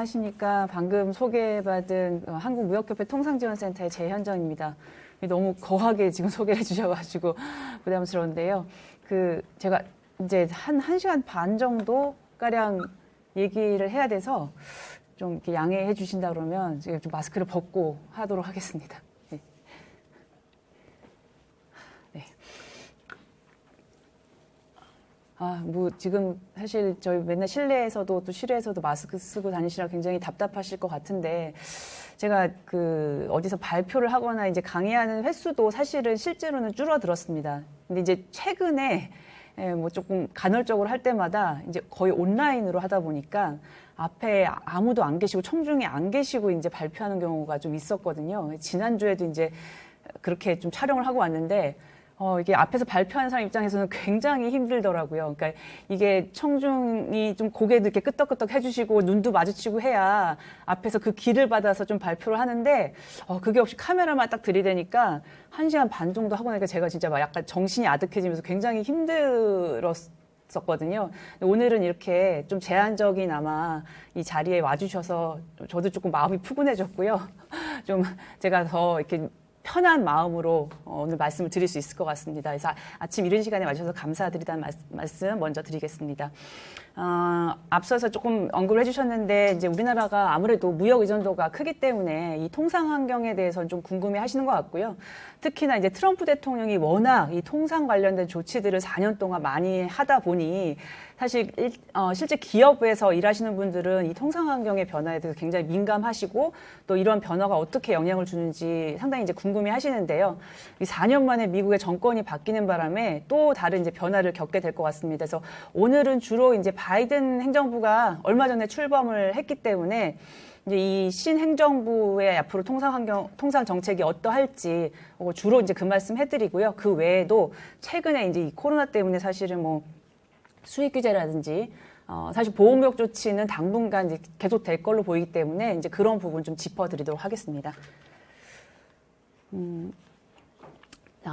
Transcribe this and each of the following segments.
안녕하십니까. 방금 소개받은 한국무역협회 통상지원센터의 재현정입니다. 너무 거하게 지금 소개를 해주셔가지고 부담스러운데요. 제가 이제 한 1시간 반 정도 가량 얘기를 해야 돼서 좀 이렇게 양해해 주신다 그러면 제가 좀 마스크를 벗고 하도록 하겠습니다. 네. 네. 지금 사실 저희 맨날 실내에서도 또 실외에서도 마스크 쓰고 다니시라 굉장히 답답하실 것 같은데, 제가 어디서 발표를 하거나 이제 강의하는 횟수도 사실은 실제로는 줄어들었습니다. 근데 이제 최근에 뭐 조금 간헐적으로 할 때마다 이제 거의 온라인으로 하다 보니까 앞에 아무도 안 계시고 청중이 안 계시고 이제 발표하는 경우가 좀 있었거든요. 지난주에도 이제 그렇게 좀 촬영을 하고 왔는데, 이게 앞에서 발표하는 사람 입장에서는 굉장히 힘들더라고요. 그러니까 이게 청중이 좀 고개도 이렇게 끄덕끄덕 해주시고 눈도 마주치고 해야 앞에서 그 기를 받아서 좀 발표를 하는데, 그게 없이 카메라만 딱 들이대니까 1시간 반 정도 하고 나니까 제가 진짜 막 약간 정신이 아득해지면서 굉장히 힘들었거든요. 오늘은 이렇게 좀 제한적이나마 이 자리에 와주셔서 저도 조금 마음이 푸근해졌고요. 좀 제가 더 이렇게 편한 마음으로 오늘 말씀을 드릴 수 있을 것 같습니다. 그래서 아침 이른 시간에 와주셔서 감사드리다는 말씀 먼저 드리겠습니다. 앞서서 조금 언급을 해주셨는데, 이제 우리나라가 아무래도 무역 의존도가 크기 때문에 이 통상 환경에 대해서는 좀 궁금해 하시는 것 같고요. 특히나 이제 트럼프 대통령이 워낙 이 통상 관련된 조치들을 4년 동안 많이 하다 보니 사실 실제 기업에서 일하시는 분들은 이 통상 환경의 변화에 대해서 굉장히 민감하시고, 또 이런 변화가 어떻게 영향을 주는지 상당히 이제 궁금해 하시는데요. 이 4년 만에 미국의 정권이 바뀌는 바람에 또 다른 이제 변화를 겪게 될 것 같습니다. 그래서 오늘은 주로 이제 바이든 행정부가 얼마 전에 출범을 했기 때문에 이제 이 신행정부의 앞으로 통상 정책이 어떠할지 주로 이제 그 말씀 해드리고요. 그 외에도 최근에 이제 이 코로나 때문에 사실은 뭐 수익 규제라든지 사실 보호무역 조치는 당분간 이제 계속 될 걸로 보이기 때문에 이제 그런 부분 좀 짚어드리도록 하겠습니다.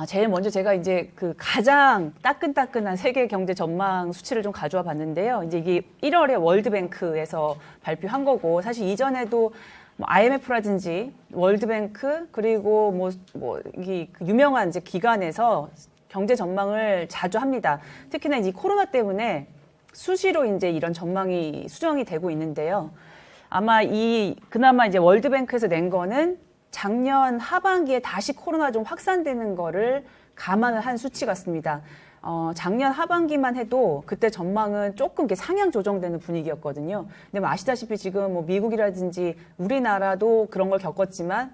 제일 먼저 제가 이제 가장 따끈따끈한 세계 경제 전망 수치를 좀 가져와 봤는데요. 이제 이게 1월에 월드뱅크에서 발표한 거고, 사실 이전에도 뭐 IMF라든지 월드뱅크 그리고 이 유명한 이제 기관에서 경제 전망을 자주 합니다. 특히나 이제 코로나 때문에 수시로 이제 이런 전망이 수정이 되고 있는데요. 아마 그나마 이제 월드뱅크에서 낸 거는 작년 하반기에 다시 코로나 좀 확산되는 거를 감안을 한 수치 같습니다. 작년 하반기만 해도 그때 전망은 조금 이렇게 상향 조정되는 분위기였거든요. 근데 뭐 아시다시피 지금 뭐 미국이라든지 우리나라도 그런 걸 겪었지만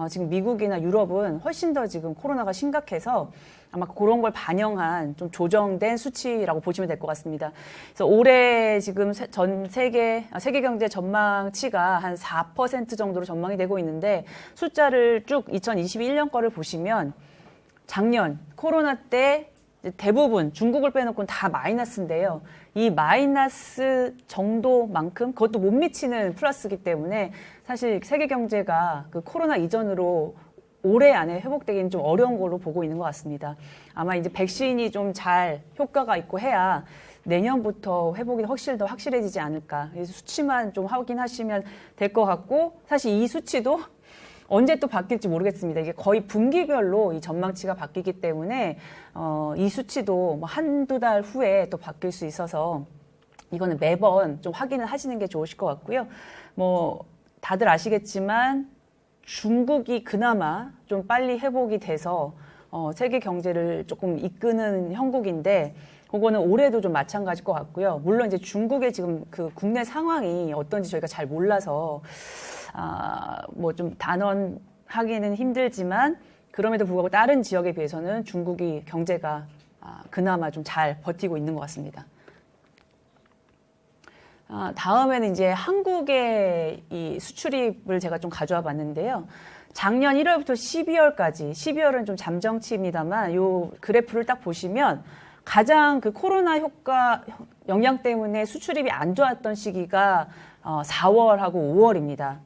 지금 미국이나 유럽은 훨씬 더 지금 코로나가 심각해서 아마 그런 걸 반영한 좀 조정된 수치라고 보시면 될 것 같습니다. 그래서 올해 지금 전 세계 경제 전망치가 한 4% 정도로 전망이 되고 있는데, 숫자를 쭉 2021년 거를 보시면 작년 코로나 때 대부분 중국을 빼놓고는 다 마이너스인데요. 이 마이너스 정도만큼 그것도 못 미치는 플러스이기 때문에 사실 세계 경제가 코로나 이전으로 올해 안에 회복되기는 좀 어려운 걸로 보고 있는 것 같습니다. 아마 이제 백신이 좀 잘 효과가 있고 해야 내년부터 회복이 훨씬 더 확실해지지 않을까. 그래서 수치만 좀 확인하시면 될 것 같고, 사실 이 수치도 언제 또 바뀔지 모르겠습니다. 이게 거의 분기별로 이 전망치가 바뀌기 때문에 이 수치도 뭐 한두 달 후에 또 바뀔 수 있어서 이거는 매번 좀 확인을 하시는 게 좋으실 것 같고요. 뭐 다들 아시겠지만 중국이 그나마 좀 빨리 회복이 돼서 세계 경제를 조금 이끄는 형국인데, 그거는 올해도 좀 마찬가지일 것 같고요. 물론 이제 중국의 지금 국내 상황이 어떤지 저희가 잘 몰라서 뭐 좀 단언하기는 힘들지만, 그럼에도 불구하고 다른 지역에 비해서는 중국이 경제가 그나마 좀 잘 버티고 있는 것 같습니다. 다음에는 이제 한국의 이 수출입을 제가 좀 가져와 봤는데요. 작년 1월부터 12월까지, 12월은 좀 잠정치입니다만 요 그래프를 딱 보시면 가장 코로나 효과 영향 때문에 수출입이 안 좋았던 시기가 4월하고 5월입니다.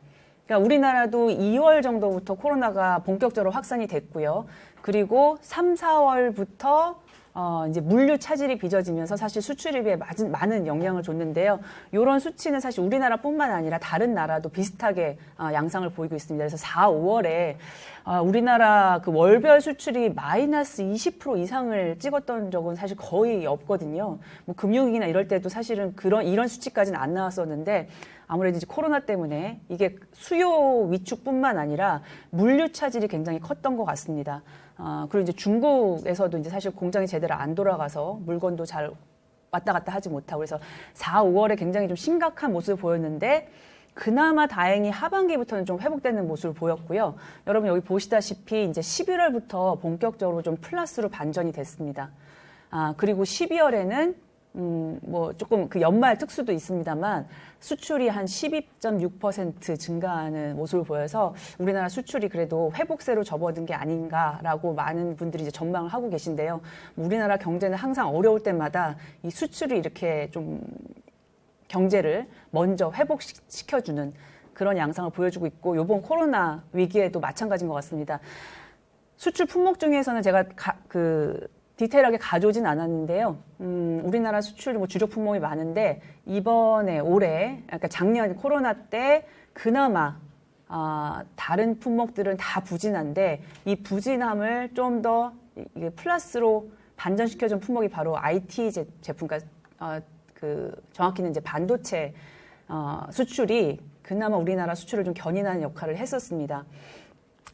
그러니까 우리나라도 2월 정도부터 코로나가 본격적으로 확산이 됐고요. 그리고 3, 4월부터 이제 물류 차질이 빚어지면서 사실 수출입에 많은 영향을 줬는데요. 이런 수치는 사실 우리나라뿐만 아니라 다른 나라도 비슷하게 양상을 보이고 있습니다. 그래서 4, 5월에 우리나라 그 월별 수출이 마이너스 20% 이상을 찍었던 적은 사실 거의 없거든요. 뭐 금융위기나 이럴 때도 사실은 이런 수치까지는 안 나왔었는데 아무래도 이제 코로나 때문에 이게 수요 위축뿐만 아니라 물류 차질이 굉장히 컸던 것 같습니다. 그리고 이제 중국에서도 이제 사실 공장이 제대로 안 돌아가서 물건도 잘 왔다 갔다 하지 못하고 그래서 4, 5월에 굉장히 좀 심각한 모습을 보였는데 그나마 다행히 하반기부터는 좀 회복되는 모습을 보였고요. 여러분 여기 보시다시피 이제 11월부터 본격적으로 좀 플러스로 반전이 됐습니다. 그리고 12월에는 뭐 조금 그 연말 특수도 있습니다만 수출이 한 12.6% 증가하는 모습을 보여서 우리나라 수출이 그래도 회복세로 접어든 게 아닌가라고 많은 분들이 이제 전망을 하고 계신데요. 우리나라 경제는 항상 어려울 때마다 이 수출이 이렇게 좀 경제를 먼저 회복시켜주는 그런 양상을 보여주고 있고 이번 코로나 위기에도 마찬가지인 것 같습니다. 수출 품목 중에서는 제가 디테일하게 가져오진 않았는데요. 우리나라 수출 뭐 주력 품목이 많은데 이번에 올해, 그러니까 작년 코로나 때 그나마 다른 품목들은 다 부진한데 이 부진함을 좀 더 플러스로 반전시켜준 품목이 바로 IT 제품, 그러니까 정확히는 이제 반도체 수출이 그나마 우리나라 수출을 좀 견인하는 역할을 했었습니다.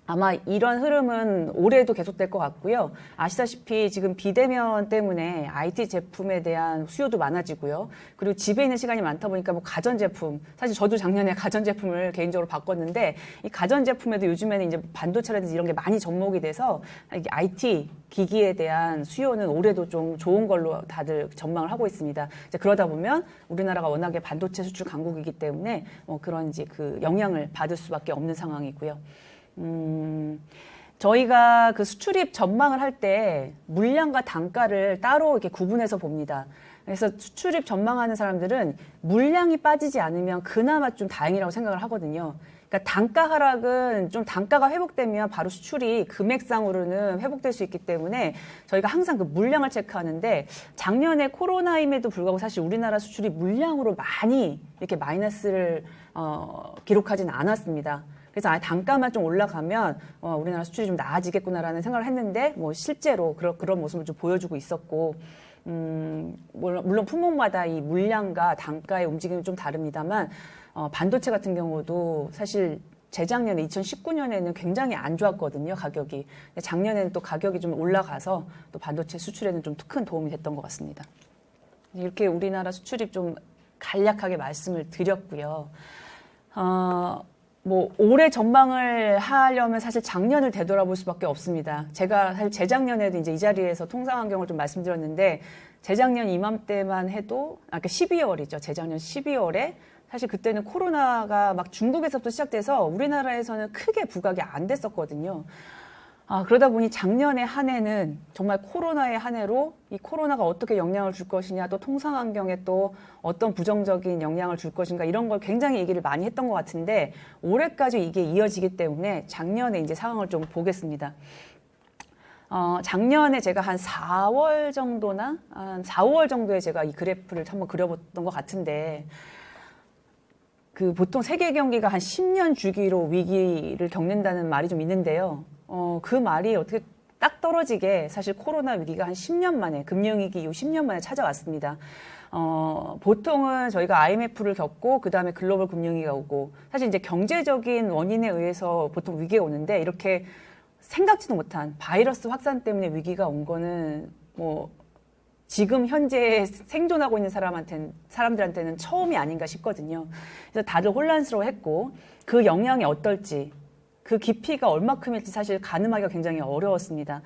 아마 이런 흐름은 올해도 계속될 것 같고요. 아시다시피 지금 비대면 때문에 IT 제품에 대한 수요도 많아지고요. 그리고 집에 있는 시간이 많다 보니까 뭐 가전제품, 사실 저도 작년에 가전제품을 개인적으로 바꿨는데 이 가전제품에도 요즘에는 이제 반도체라든지 이런 게 많이 접목이 돼서 이게 IT 기기에 대한 수요는 올해도 좀 좋은 걸로 다들 전망을 하고 있습니다. 이제 그러다 보면 우리나라가 워낙에 반도체 수출 강국이기 때문에 그런 이제 그 영향을 받을 수밖에 없는 상황이고요. 저희가 그 수출입 전망을 할 때 물량과 단가를 따로 이렇게 구분해서 봅니다. 그래서 수출입 전망하는 사람들은 물량이 빠지지 않으면 그나마 좀 다행이라고 생각을 하거든요. 그러니까 단가 하락은 좀 단가가 회복되면 바로 수출이 금액상으로는 회복될 수 있기 때문에 저희가 항상 그 물량을 체크하는데 작년에 코로나임에도 불구하고 사실 우리나라 수출이 물량으로 많이 이렇게 마이너스를 기록하지는 않았습니다. 그래서 단가만 좀 올라가면 우리나라 수출이 좀 나아지겠구나라는 생각을 했는데 뭐 실제로 그런 모습을 좀 보여주고 있었고 물론 품목마다 이 물량과 단가의 움직임이 좀 다릅니다만 반도체 같은 경우도 사실 재작년에 2019년에는 굉장히 안 좋았거든요, 가격이. 작년에는 또 가격이 좀 올라가서 또 반도체 수출에는 좀 큰 도움이 됐던 것 같습니다. 이렇게 우리나라 수출입 좀 간략하게 말씀을 드렸고요. 뭐 올해 전망을 하려면 사실 작년을 되돌아볼 수밖에 없습니다. 제가 사실 재작년에도 이제 이 자리에서 통상 환경을 좀 말씀드렸는데 재작년 이맘때만 해도 그러니까 12월이죠. 재작년 12월에 사실 그때는 코로나가 막 중국에서부터 시작돼서 우리나라에서는 크게 부각이 안 됐었거든요. 그러다 보니 작년에 한 해는 정말 코로나의 한 해로 이 코로나가 어떻게 영향을 줄 것이냐, 또 통상 환경에 또 어떤 부정적인 영향을 줄 것인가 이런 걸 굉장히 얘기를 많이 했던 것 같은데 올해까지 이게 이어지기 때문에 작년에 이제 상황을 좀 보겠습니다. 작년에 제가 한 4월 정도나 한 4, 5월 정도에 제가 이 그래프를 한번 그려봤던 것 같은데 보통 세계 경기가 한 10년 주기로 위기를 겪는다는 말이 좀 있는데요. 그 말이 어떻게 딱 떨어지게 사실 코로나 위기가 한 10년 만에, 금융위기 이후 10년 만에 찾아왔습니다. 보통은 저희가 IMF를 겪고, 그 다음에 글로벌 금융위기가 오고, 사실 이제 경제적인 원인에 의해서 보통 위기가 오는데, 이렇게 생각지도 못한 바이러스 확산 때문에 위기가 온 거는 지금 현재 생존하고 있는 사람들한테는 처음이 아닌가 싶거든요. 그래서 다들 혼란스러워했고, 그 영향이 어떨지, 그 깊이가 얼마큼일지 사실 가늠하기가 굉장히 어려웠습니다.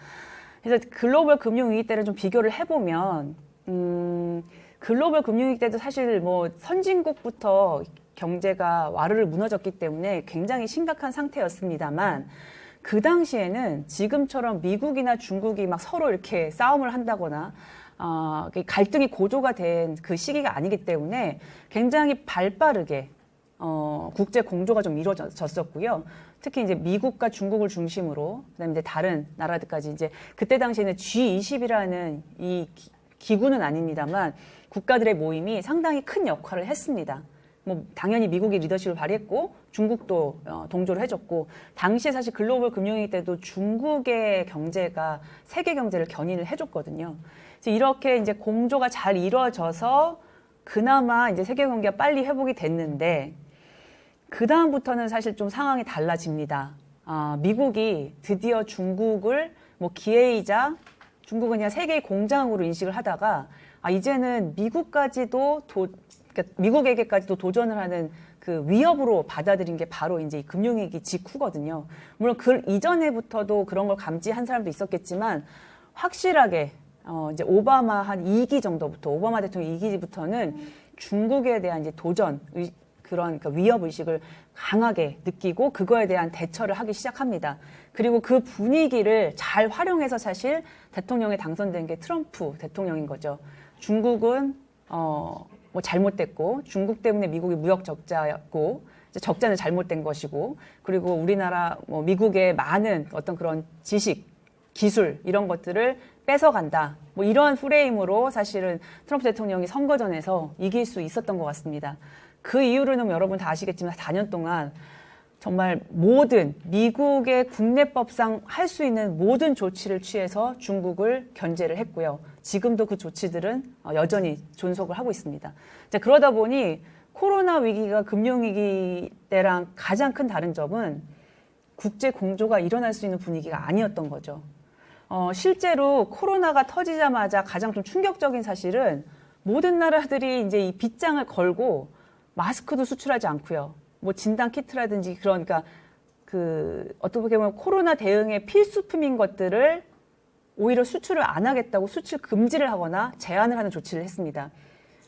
그래서 글로벌 금융위기 때를 좀 비교를 해보면, 글로벌 금융위기 때도 사실 선진국부터 경제가 와르르 무너졌기 때문에 굉장히 심각한 상태였습니다만, 그 당시에는 지금처럼 미국이나 중국이 막 서로 이렇게 싸움을 한다거나, 갈등이 고조가 된 그 시기가 아니기 때문에 굉장히 발빠르게 국제 공조가 좀 이루어졌었고요. 특히 이제 미국과 중국을 중심으로 그다음에 이제 다른 나라들까지 이제 그때 당시에는 G20이라는 이 기구는 아닙니다만 국가들의 모임이 상당히 큰 역할을 했습니다. 뭐 당연히 미국이 리더십을 발휘했고 중국도 동조를 해줬고 당시에 사실 글로벌 금융위기 때도 중국의 경제가 세계 경제를 견인을 해줬거든요. 그래서 이렇게 이제 공조가 잘 이루어져서 그나마 이제 세계 경기가 빨리 회복이 됐는데 그 다음부터는 사실 좀 상황이 달라집니다. 미국이 드디어 중국을 뭐 기회이자 중국은 그냥 세계의 공장으로 인식을 하다가 이제는 그러니까 미국에게까지도 도전을 하는 그 위협으로 받아들인 게 바로 이제 이 금융위기 직후거든요. 물론 그 이전에부터도 그런 걸 감지한 사람도 있었겠지만 확실하게 이제 오바마 한 2기 정도부터 오바마 대통령 2기부터는 중국에 대한 이제 도전 그런 그러니까 위협 의식을 강하게 느끼고 그거에 대한 대처를 하기 시작합니다. 그리고 그 분위기를 잘 활용해서 사실 대통령에 당선된 게 트럼프 대통령인 거죠. 중국은 뭐 잘못됐고 중국 때문에 미국이 무역 적자였고 적자는 잘못된 것이고 그리고 우리나라 뭐 미국의 많은 어떤 그런 지식, 기술 이런 것들을 뺏어간다. 뭐 이런 프레임으로 사실은 트럼프 대통령이 선거전에서 이길 수 있었던 것 같습니다. 그 이후로는 여러분 다 아시겠지만 4년 동안 정말 모든 미국의 국내법상 할 수 있는 모든 조치를 취해서 중국을 견제를 했고요. 지금도 그 조치들은 여전히 존속을 하고 있습니다. 그러다 보니 코로나 위기가 금융위기 때랑 가장 큰 다른 점은 국제 공조가 일어날 수 있는 분위기가 아니었던 거죠. 실제로 코로나가 터지자마자 가장 좀 충격적인 사실은 모든 나라들이 이제 이 빗장을 걸고 마스크도 수출하지 않고요. 뭐 진단 키트라든지 그러니까 어떻게 보면 코로나 대응의 필수품인 것들을 오히려 수출을 안 하겠다고 수출 금지를 하거나 제한을 하는 조치를 했습니다.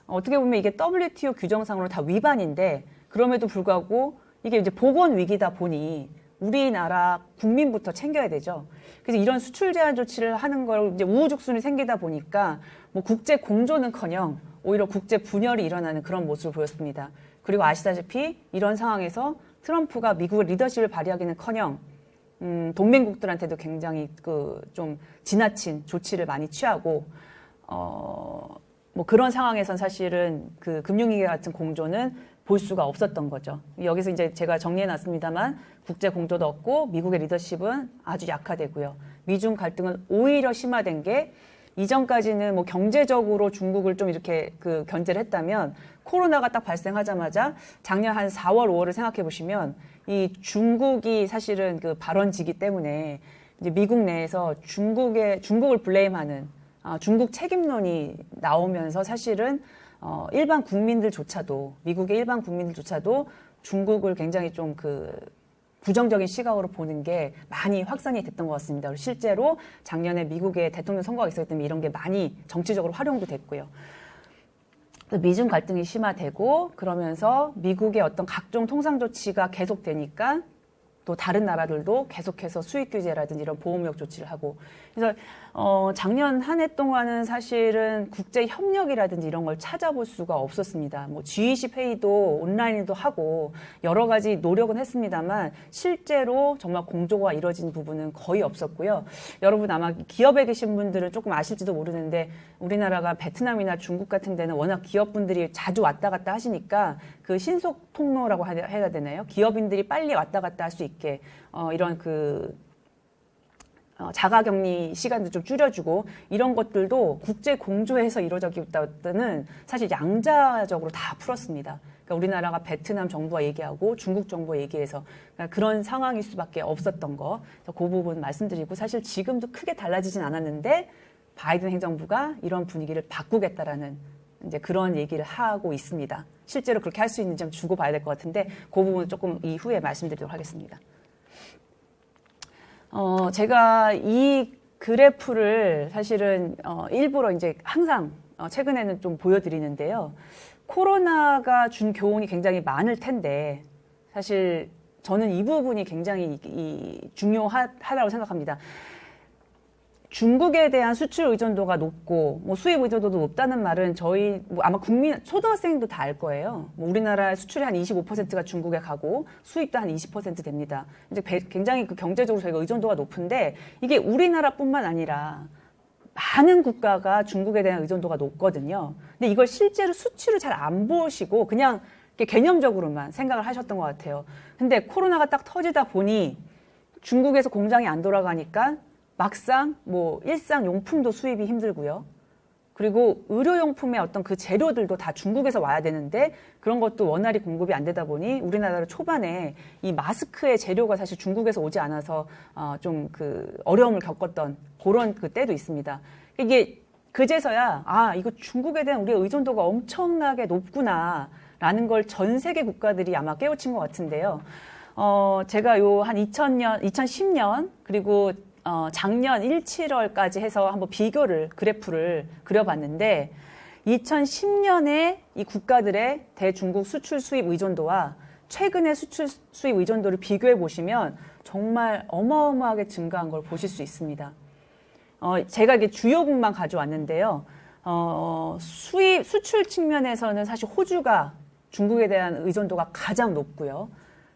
어떻게 보면 이게 WTO 규정상으로 다 위반인데 그럼에도 불구하고 이게 이제 보건 위기다 보니 우리나라 국민부터 챙겨야 되죠. 그래서 이런 수출 제한 조치를 하는 걸 이제 우후죽순이 생기다 보니까 뭐 국제 공조는커녕 오히려 국제 분열이 일어나는 그런 모습을 보였습니다. 그리고 아시다시피 이런 상황에서 트럼프가 미국의 리더십을 발휘하기는커녕 동맹국들한테도 굉장히 좀 지나친 조치를 많이 취하고 뭐 그런 상황에선 사실은 그 금융위기 같은 공조는 볼 수가 없었던 거죠. 여기서 이제 제가 정리해놨습니다만 국제 공조도 없고 미국의 리더십은 아주 약화되고요. 미중 갈등은 오히려 심화된 게 이전까지는 뭐 경제적으로 중국을 좀 이렇게 견제를 했다면 코로나가 딱 발생하자마자 작년 한 4월, 5월을 생각해 보시면 이 중국이 사실은 그 발원지기 때문에 이제 미국 내에서 중국을 블레임하는 중국 책임론이 나오면서 사실은 일반 국민들조차도 미국의 일반 국민들조차도 중국을 굉장히 좀 부정적인 시각으로 보는 게 많이 확산이 됐던 것 같습니다. 실제로 작년에 미국의 대통령 선거가 있었기 때문에 이런 게 많이 정치적으로 활용도 됐고요. 미중 갈등이 심화되고 그러면서 미국의 어떤 각종 통상 조치가 계속되니까 또 다른 나라들도 계속해서 수익 규제라든지 이런 보호무역 조치를 하고 그래서 작년 한 해 동안은 사실은 국제 협력이라든지 이런 걸 찾아볼 수가 없었습니다. 뭐 G20 회의도 온라인도 하고 여러 가지 노력은 했습니다만 실제로 정말 공조가 이루어진 부분은 거의 없었고요. 여러분 아마 기업에 계신 분들은 조금 아실지도 모르는데 우리나라가 베트남이나 중국 같은 데는 워낙 기업분들이 자주 왔다 갔다 하시니까 그 신속 통로라고 해야 되나요? 기업인들이 빨리 왔다 갔다 할 수 있게 이런 자가격리 시간도 좀 줄여주고 이런 것들도 국제 공조에서 이루어졌기보다는 사실 양자적으로 다 풀었습니다. 그러니까 우리나라가 베트남 정부와 얘기하고 중국 정부와 얘기해서 그러니까 그런 상황일 수밖에 없었던 거. 그 부분 말씀드리고 사실 지금도 크게 달라지진 않았는데 바이든 행정부가 이런 분위기를 바꾸겠다라는 이제 그런 얘기를 하고 있습니다. 실제로 그렇게 할 수 있는지 좀 두고 봐야 될 것 같은데 그 부분은 조금 이후에 말씀드리도록 하겠습니다. 제가 이 그래프를 사실은 일부러 이제 항상 최근에는 좀 보여드리는데요. 코로나가 준 교훈이 굉장히 많을 텐데 사실 저는 이 부분이 굉장히 중요하다고 생각합니다. 중국에 대한 수출 의존도가 높고 뭐 수입 의존도도 높다는 말은 저희 뭐 아마 국민 초등학생도 다 알 거예요. 뭐 우리나라 수출이 한 25%가 중국에 가고 수입도 한 20% 됩니다. 이제 굉장히 그 경제적으로 저희가 의존도가 높은데 이게 우리나라뿐만 아니라 많은 국가가 중국에 대한 의존도가 높거든요. 근데 이걸 실제로 수치로 잘 안 보시고 그냥 개념적으로만 생각을 하셨던 것 같아요. 근데 코로나가 딱 터지다 보니 중국에서 공장이 안 돌아가니까 막상 뭐 일상 용품도 수입이 힘들고요. 그리고 의료용품의 어떤 그 재료들도 다 중국에서 와야 되는데 그런 것도 원활히 공급이 안 되다 보니 우리나라로 초반에 이 마스크의 재료가 사실 중국에서 오지 않아서 좀 그 어려움을 겪었던 그런 그 때도 있습니다. 이게 그제서야 이거 중국에 대한 우리의 의존도가 엄청나게 높구나라는 걸 전 세계 국가들이 아마 깨우친 것 같은데요. 제가 요 한 2010년 그리고 작년 1, 7월까지 해서 한번 그래프를 그려봤는데 2010년에 이 국가들의 대중국 수출 수입 의존도와 최근의 수출 수입 의존도를 비교해 보시면 정말 어마어마하게 증가한 걸 보실 수 있습니다. 제가 이게 주요국만 가져왔는데요. 수출 측면에서는 사실 호주가 중국에 대한 의존도가 가장 높고요.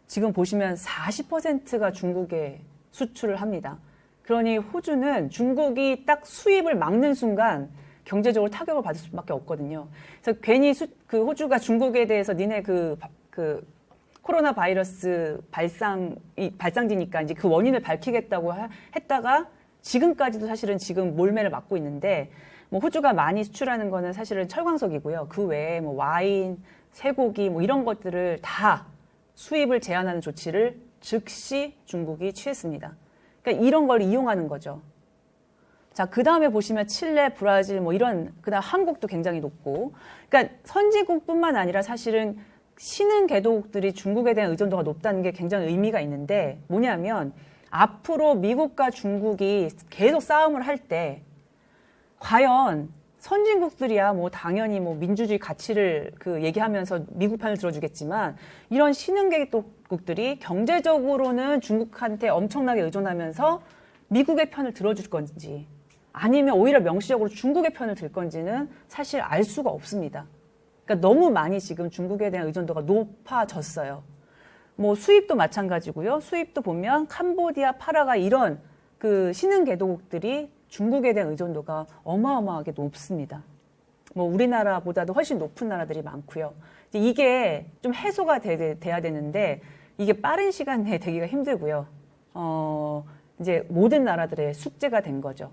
지금 보시면 40%가 중국에 수출을 합니다. 그러니 호주는 중국이 딱 수입을 막는 순간 경제적으로 타격을 받을 수밖에 없거든요. 그래서 괜히 그 호주가 중국에 대해서 니네 그 코로나 바이러스 발상지니까 이제 그 원인을 밝히겠다고 했다가 지금까지도 사실은 지금 몰매를 맞고 있는데 뭐 호주가 많이 수출하는 거는 사실은 철광석이고요. 그 외에 뭐 와인, 쇠고기 뭐 이런 것들을 다 수입을 제한하는 조치를 즉시 중국이 취했습니다. 그러니까 이런 걸 이용하는 거죠. 자, 그 다음에 보시면 칠레, 브라질 뭐 이런, 그 다음 한국도 굉장히 높고. 그러니까 선진국뿐만 아니라 사실은 신흥 개도국들이 중국에 대한 의존도가 높다는 게 굉장히 의미가 있는데 뭐냐면 앞으로 미국과 중국이 계속 싸움을 할 때 과연 선진국들이야 뭐 당연히 뭐 민주주의 가치를 얘기하면서 미국 편을 들어주겠지만 이런 신흥 개도국들이 경제적으로는 중국한테 엄청나게 의존하면서 미국의 편을 들어줄 건지 아니면 오히려 명시적으로 중국의 편을 들 건지는 사실 알 수가 없습니다. 그러니까 너무 많이 지금 중국에 대한 의존도가 높아졌어요. 뭐 수입도 마찬가지고요. 수입도 보면 캄보디아, 파라과이 이런 그 신흥 개도국들이 중국에 대한 의존도가 어마어마하게 높습니다. 뭐 우리나라보다도 훨씬 높은 나라들이 많고요. 이게 좀 해소가 돼야 되는데 이게 빠른 시간 내에 되기가 힘들고요. 이제 모든 나라들의 숙제가 된 거죠.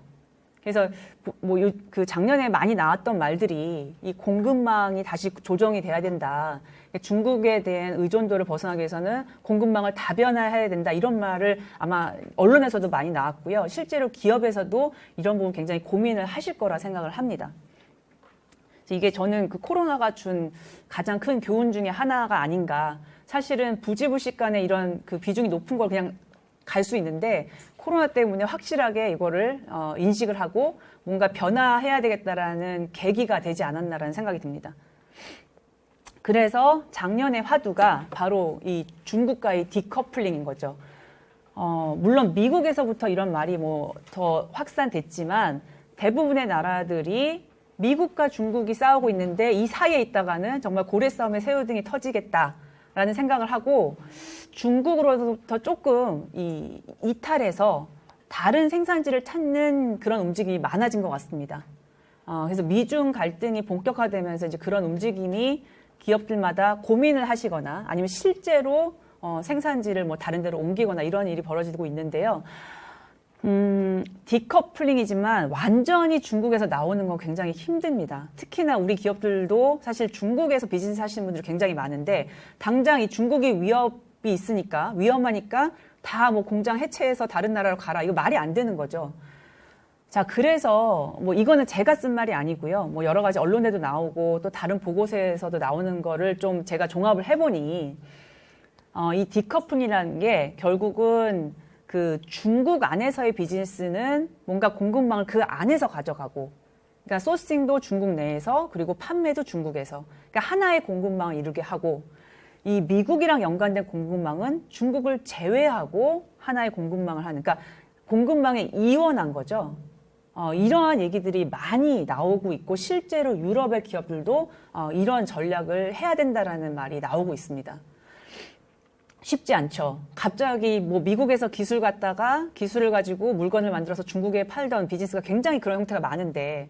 그래서 뭐 그 작년에 많이 나왔던 말들이 이 공급망이 다시 조정이 돼야 된다. 중국에 대한 의존도를 벗어나기 위해서는 공급망을 다변화해야 된다. 이런 말을 아마 언론에서도 많이 나왔고요. 실제로 기업에서도 이런 부분 굉장히 고민을 하실 거라 생각을 합니다. 이게 저는 그 코로나가 준 가장 큰 교훈 중에 하나가 아닌가. 사실은 부지불식간에 이런 그 비중이 높은 걸 그냥 갈 수 있는데 코로나 때문에 확실하게 이거를 인식을 하고 뭔가 변화해야 되겠다라는 계기가 되지 않았나라는 생각이 듭니다. 그래서 작년의 화두가 바로 이 중국과의 디커플링인 거죠. 물론 미국에서부터 이런 말이 뭐 더 확산됐지만 대부분의 나라들이 미국과 중국이 싸우고 있는데 이 사이에 있다가는 정말 고래 싸움에 새우등이 터지겠다라는 생각을 하고 중국으로부터 조금 이탈해서 다른 생산지를 찾는 그런 움직임이 많아진 것 같습니다. 그래서 미중 갈등이 본격화되면서 이제 그런 움직임이 기업들마다 고민을 하시거나 아니면 실제로 생산지를 뭐 다른 데로 옮기거나 이런 일이 벌어지고 있는데요. 디커플링이지만 완전히 중국에서 나오는 건 굉장히 힘듭니다. 특히나 우리 기업들도 사실 중국에서 비즈니스 하시는 분들이 굉장히 많은데 당장 이 중국이 위협이 있으니까 위험하니까 다 뭐 공장 해체해서 다른 나라로 가라. 이거 말이 안 되는 거죠. 자, 그래서 뭐 이거는 제가 쓴 말이 아니고요. 뭐 여러 가지 언론에도 나오고 또 다른 보고서에서도 나오는 거를 좀 제가 종합을 해보니 이 디커플링이라는 게 결국은 그 중국 안에서의 비즈니스는 뭔가 공급망을 그 안에서 가져가고, 그러니까 소싱도 중국 내에서 그리고 판매도 중국에서, 그러니까 하나의 공급망을 이루게 하고, 이 미국이랑 연관된 공급망은 중국을 제외하고 하나의 공급망을 하는, 그러니까 공급망에 이원한 거죠. 이러한 얘기들이 많이 나오고 있고 실제로 유럽의 기업들도 이런 전략을 해야 된다라는 말이 나오고 있습니다. 쉽지 않죠. 갑자기 뭐 미국에서 기술 갖다가 기술을 가지고 물건을 만들어서 중국에 팔던 비즈니스가 굉장히 그런 형태가 많은데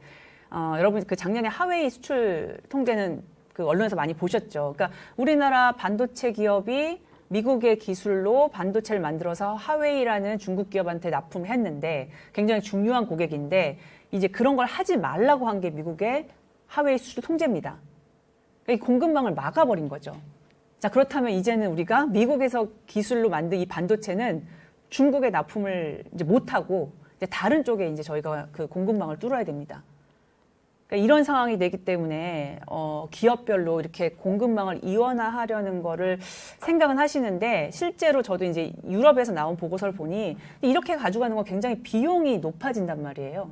여러분 그 작년에 하웨이 수출 통계는 그 언론에서 많이 보셨죠. 그러니까 우리나라 반도체 기업이 미국의 기술로 반도체를 만들어서 하웨이라는 중국 기업한테 납품을 했는데 굉장히 중요한 고객인데 이제 그런 걸 하지 말라고 한 게 미국의 하웨이 수출 통제입니다. 그러니까 이 공급망을 막아버린 거죠. 자, 그렇다면 이제는 우리가 미국에서 기술로 만든 이 반도체는 중국에 납품을 이제 못하고 이제 다른 쪽에 이제 저희가 그 공급망을 뚫어야 됩니다. 그러니까 이런 상황이 되기 때문에 기업별로 이렇게 공급망을 이원화하려는 거를 생각은 하시는데 실제로 저도 이제 유럽에서 나온 보고서를 보니 이렇게 가져가는 건 굉장히 비용이 높아진단 말이에요.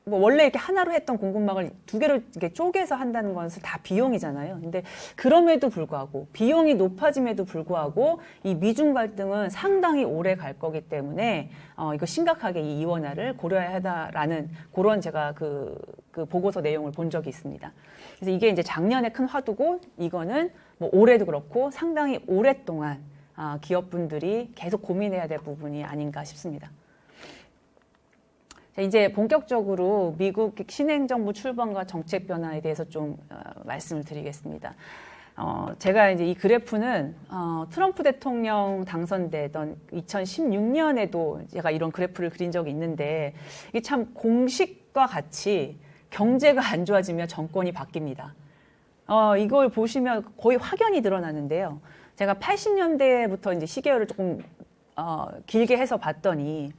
뭐 원래 이렇게 하나로 했던 공급망을 두 개로 이렇게 쪼개서 한다는 것은 다 비용이잖아요. 근데 그럼에도 불구하고 비용이 높아짐에도 불구하고 이 미중 갈등은 상당히 오래 갈 거기 때문에 이거 심각하게 이 이원화를 고려해야 하다라는 그런 제가 그 보고서 내용을 본 적이 있습니다. 그래서 이게 이제 작년에 큰 화두고 이거는 뭐 올해도 그렇고 상당히 오랫동안 기업분들이 계속 고민해야 될 부분이 아닌가 싶습니다. 이제 본격적으로 미국 신행정부 출범과 정책 변화에 대해서 좀 말씀을 드리겠습니다. 제가 이제 이 그래프는 트럼프 대통령 당선되던 2016년에도 제가 이런 그래프를 그린 적이 있는데 이게 참 공식과 같이 경제가 안 좋아지면 정권이 바뀝니다. 이걸 보시면 거의 확연히 드러나는데요. 제가 80년대부터 이제 시계열을 조금 길게 해서 봤더니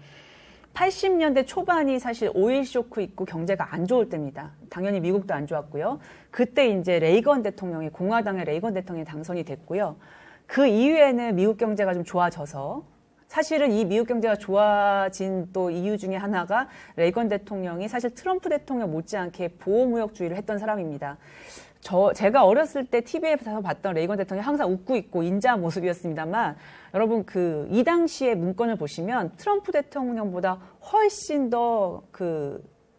80년대 초반이 사실 오일 쇼크 있고 경제가 안 좋을 때입니다. 당연히 미국도 안 좋았고요. 그때 이제 레이건 대통령이 공화당의 레이건 대통령이 당선이 됐고요. 그 이후에는 미국 경제가 좀 좋아져서 사실은 이 미국 경제가 좋아진 또 이유 중에 하나가 레이건 대통령이 사실 트럼프 대통령 못지않게 보호무역주의를 했던 사람입니다. 제가 어렸을 때 TV에서 봤던 레이건 대통령이 항상 웃고 있고 인자한 모습이었습니다만 여러분 이 당시의 문건을 보시면 트럼프 대통령보다 훨씬 더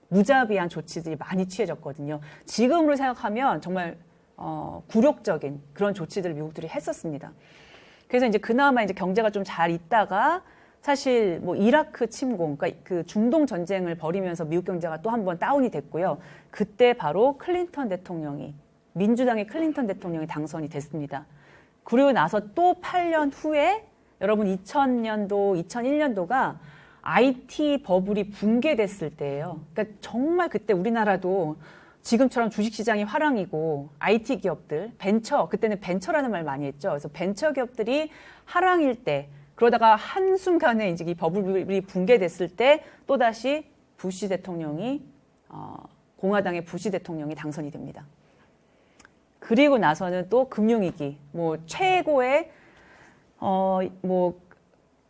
무자비한 조치들이 많이 취해졌거든요. 지금으로 생각하면 정말 굴욕적인 그런 조치들을 미국들이 했었습니다. 그래서 이제 그나마 이제 경제가 좀 잘 있다가 사실 뭐 이라크 침공, 그러니까 그 중동 전쟁을 벌이면서 미국 경제가 또 한 번 다운이 됐고요. 그때 바로 민주당의 클린턴 대통령이 당선이 됐습니다. 그리고 나서 또 8년 후에 여러분 2000년도, 2001년도가 IT 버블이 붕괴됐을 때예요. 그러니까 정말 그때 우리나라도 지금처럼 주식시장이 화랑이고 IT 기업들, 그때는 벤처라는 말 많이 했죠. 그래서 벤처 기업들이 하랑일 때 그러다가 한순간에 이제 이 버블이 붕괴됐을 때 또다시 공화당의 부시 대통령이 당선이 됩니다. 그리고 나서는 또 금융위기, 뭐 최고의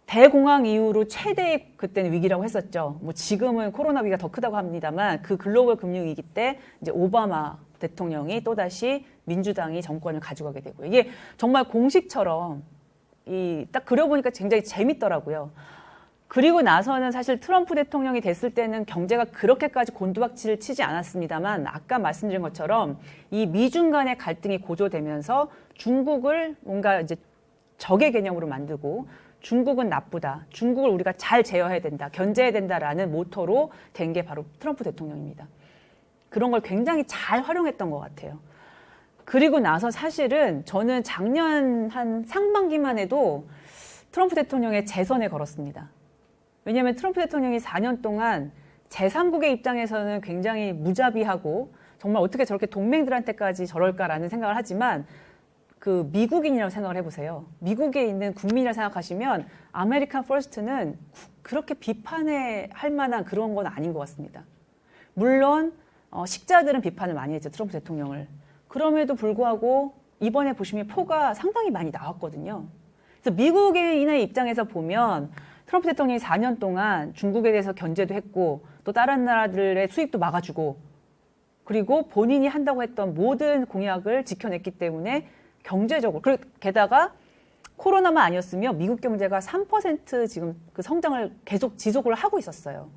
대공황 이후로 최대의 그때는 위기라고 했었죠. 뭐 지금은 코로나 위기가 더 크다고 합니다만 그 글로벌 금융위기 때 이제 오바마 대통령이 또다시 민주당이 정권을 가져가게 되고요. 이게 정말 공식처럼 딱 그려보니까 굉장히 재밌더라고요. 그리고 나서는 사실 트럼프 대통령이 됐을 때는 경제가 그렇게까지 곤두박질을 치지 않았습니다만 아까 말씀드린 것처럼 이 미중 간의 갈등이 고조되면서 중국을 뭔가 이제 적의 개념으로 만들고 중국은 나쁘다. 중국을 우리가 잘 제어해야 된다. 견제해야 된다라는 모토로 된 게 바로 트럼프 대통령입니다. 그런 걸 굉장히 잘 활용했던 것 같아요. 그리고 나서 사실은 저는 작년 한 상반기만 해도 트럼프 대통령의 재선에 걸었습니다. 왜냐하면 트럼프 대통령이 4년 동안 제3국의 입장에서는 굉장히 무자비하고 정말 어떻게 저렇게 동맹들한테까지 저럴까라는 생각을 하지만 그 미국인이라고 생각을 해보세요. 미국에 있는 국민이라고 생각하시면 아메리칸 퍼스트는 그렇게 비판할 만한 그런 건 아닌 것 같습니다. 물론 식자들은 비판을 많이 했죠. 트럼프 대통령을. 그럼에도 불구하고 이번에 보시면 표가 상당히 많이 나왔거든요. 그래서 미국인의 입장에서 보면 트럼프 대통령이 4년 동안 중국에 대해서 견제도 했고 또 다른 나라들의 수입도 막아주고 그리고 본인이 한다고 했던 모든 공약을 지켜냈기 때문에 경제적으로 게다가 코로나만 아니었으면 미국 경제가 3% 지금 그 성장을 계속 지속을 하고 있었어요.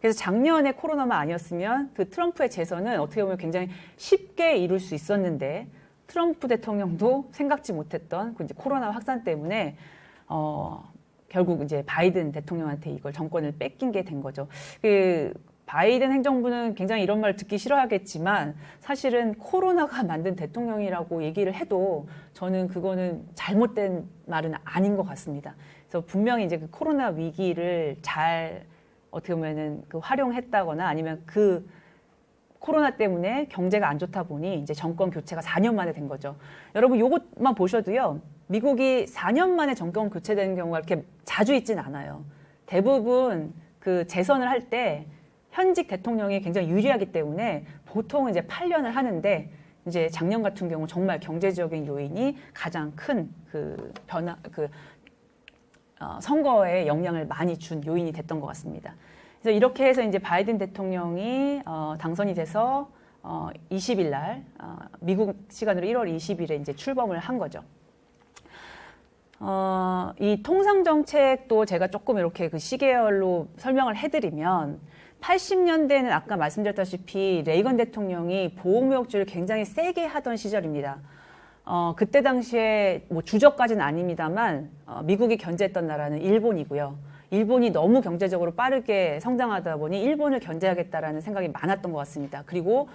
그래서 작년에 코로나만 아니었으면 그 트럼프의 재선은 어떻게 보면 굉장히 쉽게 이룰 수 있었는데 트럼프 대통령도 생각지 못했던 그 이제 코로나 확산 때문에 결국 이제 바이든 대통령한테 이걸 정권을 뺏긴 게 된 거죠. 그 바이든 행정부는 굉장히 이런 말 듣기 싫어하겠지만 사실은 코로나가 만든 대통령이라고 얘기를 해도 저는 그거는 잘못된 말은 아닌 것 같습니다. 그래서 분명히 이제 그 코로나 위기를 잘 어떻게 보면은 그 활용했다거나 아니면 그 코로나 때문에 경제가 안 좋다 보니 이제 정권 교체가 4년 만에 된 거죠. 여러분 이것만 보셔도요. 미국이 4년 만에 정권 교체되는 경우가 이렇게 자주 있진 않아요. 대부분 그 재선을 할 때 현직 대통령이 굉장히 유리하기 때문에 보통은 이제 8년을 하는데 이제 작년 같은 경우 정말 경제적인 요인이 가장 큰 그 변화, 선거에 영향을 많이 준 요인이 됐던 것 같습니다. 그래서 이렇게 해서 이제 바이든 대통령이 당선이 돼서 20일 날 미국 시간으로 1월 20일에 이제 출범을 한 거죠. 이 통상 정책도 제가 조금 이렇게 그 시계열로 설명을 해드리면 80년대는 아까 말씀드렸다시피 레이건 대통령이 보호무역주를 굉장히 세게 하던 시절입니다. 그때 당시에 뭐 주적까지는 아닙니다만 미국이 견제했던 나라는 일본이고요. 일본이 너무 경제적으로 빠르게 성장하다 보니 일본을 견제하겠다라는 생각이 많았던 것 같습니다. 그리고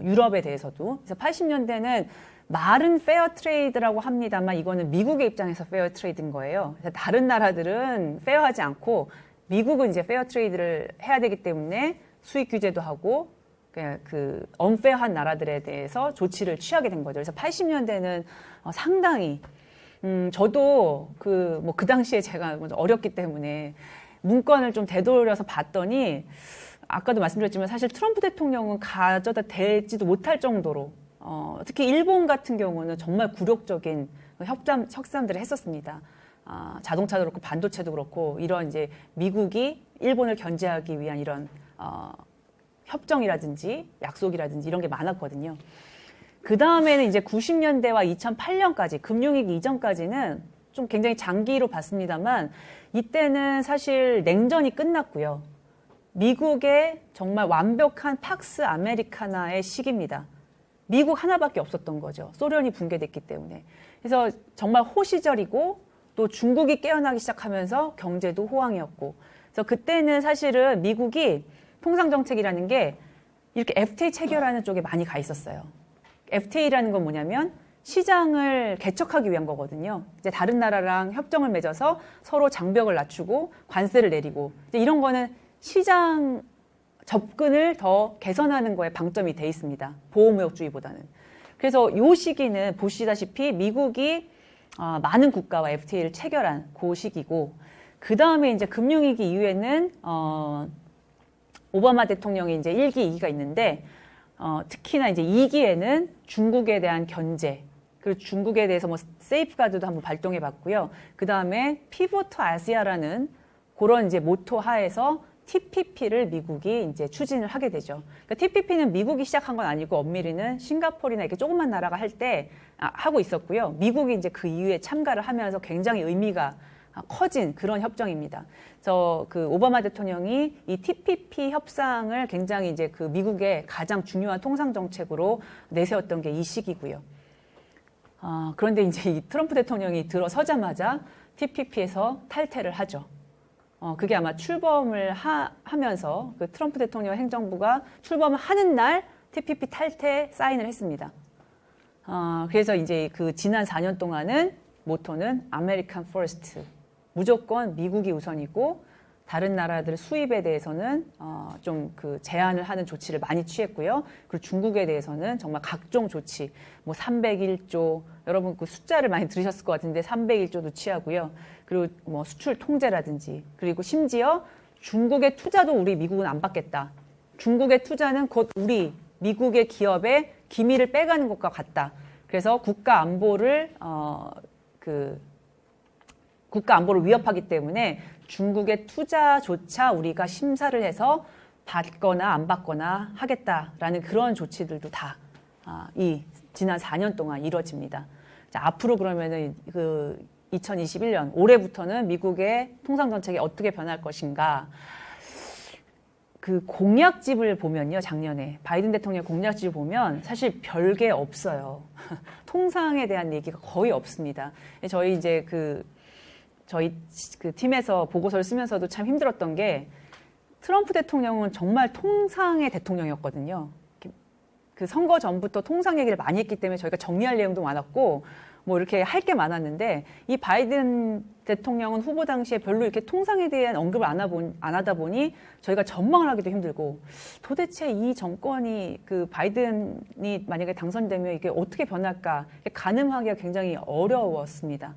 유럽에 대해서도. 그래서 80년대는 말은 페어 트레이드라고 합니다만 이거는 미국의 입장에서 페어 트레이드인 거예요. 그래서 다른 나라들은 페어하지 않고 미국은 이제 페어 트레이드를 해야 되기 때문에 수입 규제도 하고 그 언페어한 나라들에 대해서 조치를 취하게 된 거죠. 그래서 80년대는 상당히 저도 그 당시에 제가 어렸기 때문에 문건을 좀 되돌려서 봤더니 아까도 말씀드렸지만 사실 트럼프 대통령은 가져다 대지도 못할 정도로 특히 일본 같은 경우는 정말 굴욕적인 협상들을 했었습니다. 자동차도 그렇고 반도체도 그렇고 이런 이제 미국이 일본을 견제하기 위한 이런 협정이라든지 약속이라든지 이런 게 많았거든요. 그 다음에는 이제 90년대와 2008년까지 금융위기 이전까지는 좀 굉장히 장기로 봤습니다만 이때는 사실 냉전이 끝났고요. 미국의 정말 완벽한 팍스 아메리카나의 시기입니다. 미국 하나밖에 없었던 거죠. 소련이 붕괴됐기 때문에. 그래서 정말 호시절이고 또 중국이 깨어나기 시작하면서 경제도 호황이었고 그래서 그때는 사실은 미국이 통상정책이라는 게 이렇게 FTA 체결하는 쪽에 많이 가 있었어요. FTA라는 건 뭐냐면 시장을 개척하기 위한 거거든요. 이제 다른 나라랑 협정을 맺어서 서로 장벽을 낮추고 관세를 내리고 이제 이런 거는 시장 접근을 더 개선하는 거에 방점이 돼 있습니다. 보호무역주의보다는. 그래서 이 시기는 보시다시피 미국이 많은 국가와 FTA를 체결한 그 시기고 그 다음에 이제 금융위기 이후에는 오바마 대통령이 이제 1기, 2기가 있는데 특히나 이제 2기에는 중국에 대한 견제 그리고 중국에 대해서 뭐 세이프가드도 한번 발동해 봤고요. 그 다음에 피보트 아시아라는 그런 이제 모토 하에서 TPP를 미국이 이제 추진을 하게 되죠. 그러니까 TPP는 미국이 시작한 건 아니고 엄밀히는 싱가포르나 이렇게 조그만 나라가 할 때 하고 있었고요. 미국이 이제 그 이후에 참가를 하면서 굉장히 의미가 커진 그런 협정입니다. 그래서 그 오바마 대통령이 이 TPP 협상을 굉장히 이제 그 미국의 가장 중요한 통상 정책으로 내세웠던 게 이 시기고요. 그런데 이제 이 트럼프 대통령이 들어서자마자 TPP에서 탈퇴를 하죠. 그게 아마 출범을 하면서 그 트럼프 대통령 행정부가 출범을 하는 날 TPP 탈퇴 사인을 했습니다. 그래서 이제 그 지난 4년 동안은 모토는 아메리칸 퍼스트. 무조건 미국이 우선이고 다른 나라들 수입에 대해서는 좀 그 제한을 하는 조치를 많이 취했고요. 그리고 중국에 대해서는 정말 각종 조치, 뭐 301조, 여러분 그 숫자를 많이 들으셨을 것 같은데 301조도 취하고요. 그리고 뭐 수출 통제라든지 그리고 심지어 중국의 투자도 우리 미국은 안 받겠다. 중국의 투자는 곧 우리 미국의 기업의 기밀을 빼가는 것과 같다. 그래서 국가 안보를 국가 안보를 위협하기 때문에 중국의 투자조차 우리가 심사를 해서 받거나 안 받거나 하겠다라는 그런 조치들도 다 이 지난 4년 동안 이루어집니다. 자, 앞으로 그러면은 그 2021년 올해부터는 미국의 통상 정책이 어떻게 변할 것인가? 그 공약집을 보면요, 작년에 바이든 대통령 공약집을 보면 사실 별게 없어요. 통상에 대한 얘기가 거의 없습니다. 저희 이제 저희 그 팀에서 보고서를 쓰면서도 참 힘들었던 게 트럼프 대통령은 정말 통상의 대통령이었거든요. 그 선거 전부터 통상 얘기를 많이 했기 때문에 저희가 정리할 내용도 많았고 뭐 이렇게 할 게 많았는데 이 바이든 대통령은 후보 당시에 별로 이렇게 통상에 대한 언급을 안 하다 보니 저희가 전망을 하기도 힘들고 도대체 이 정권이 그 바이든이 만약에 당선되면 이게 어떻게 변할까 가늠하기가 굉장히 어려웠습니다.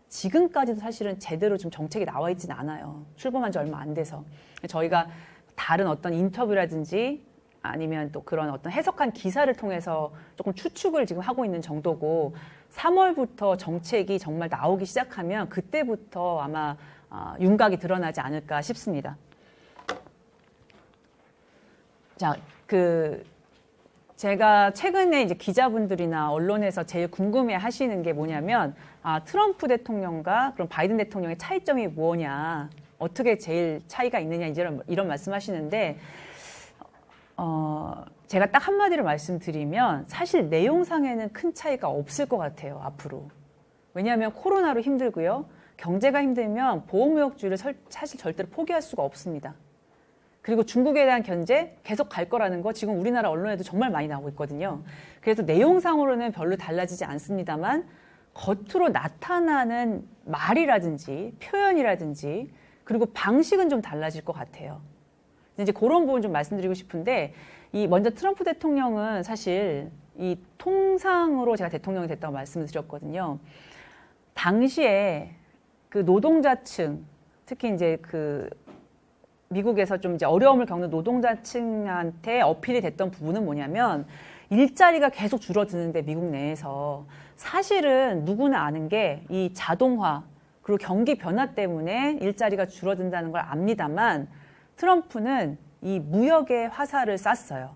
지금까지도 사실은 제대로 좀 정책이 나와 있지는 않아요. 출범한 지 얼마 안 돼서. 저희가 다른 어떤 인터뷰라든지 아니면 또 그런 어떤 해석한 기사를 통해서 조금 추측을 지금 하고 있는 정도고 3월부터 정책이 정말 나오기 시작하면 그때부터 아마 윤곽이 드러나지 않을까 싶습니다. 자, 제가 최근에 이제 기자분들이나 언론에서 제일 궁금해 하시는 게 뭐냐면, 트럼프 대통령과 그럼 바이든 대통령의 차이점이 뭐냐, 어떻게 제일 차이가 있느냐, 이런 말씀 하시는데, 제가 딱 한마디로 말씀드리면 사실 내용상에는 큰 차이가 없을 것 같아요, 앞으로. 왜냐하면 코로나로 힘들고요. 경제가 힘들면 보호무역주의를 사실 절대로 포기할 수가 없습니다. 그리고 중국에 대한 견제 계속 갈 거라는 거 지금 우리나라 언론에도 정말 많이 나오고 있거든요. 그래서 내용상으로는 별로 달라지지 않습니다만 겉으로 나타나는 말이라든지 표현이라든지 그리고 방식은 좀 달라질 것 같아요. 이제 그런 부분 좀 말씀드리고 싶은데 먼저 트럼프 대통령은 사실 이 통상으로 제가 대통령이 됐다고 말씀을 드렸거든요. 당시에 그 노동자층, 특히 이제 미국에서 좀 이제 어려움을 겪는 노동자층한테 어필이 됐던 부분은 뭐냐면 일자리가 계속 줄어드는데 미국 내에서 사실은 누구나 아는 게 이 자동화 그리고 경기 변화 때문에 일자리가 줄어든다는 걸 압니다만 트럼프는 이 무역의 화살을 쐈어요.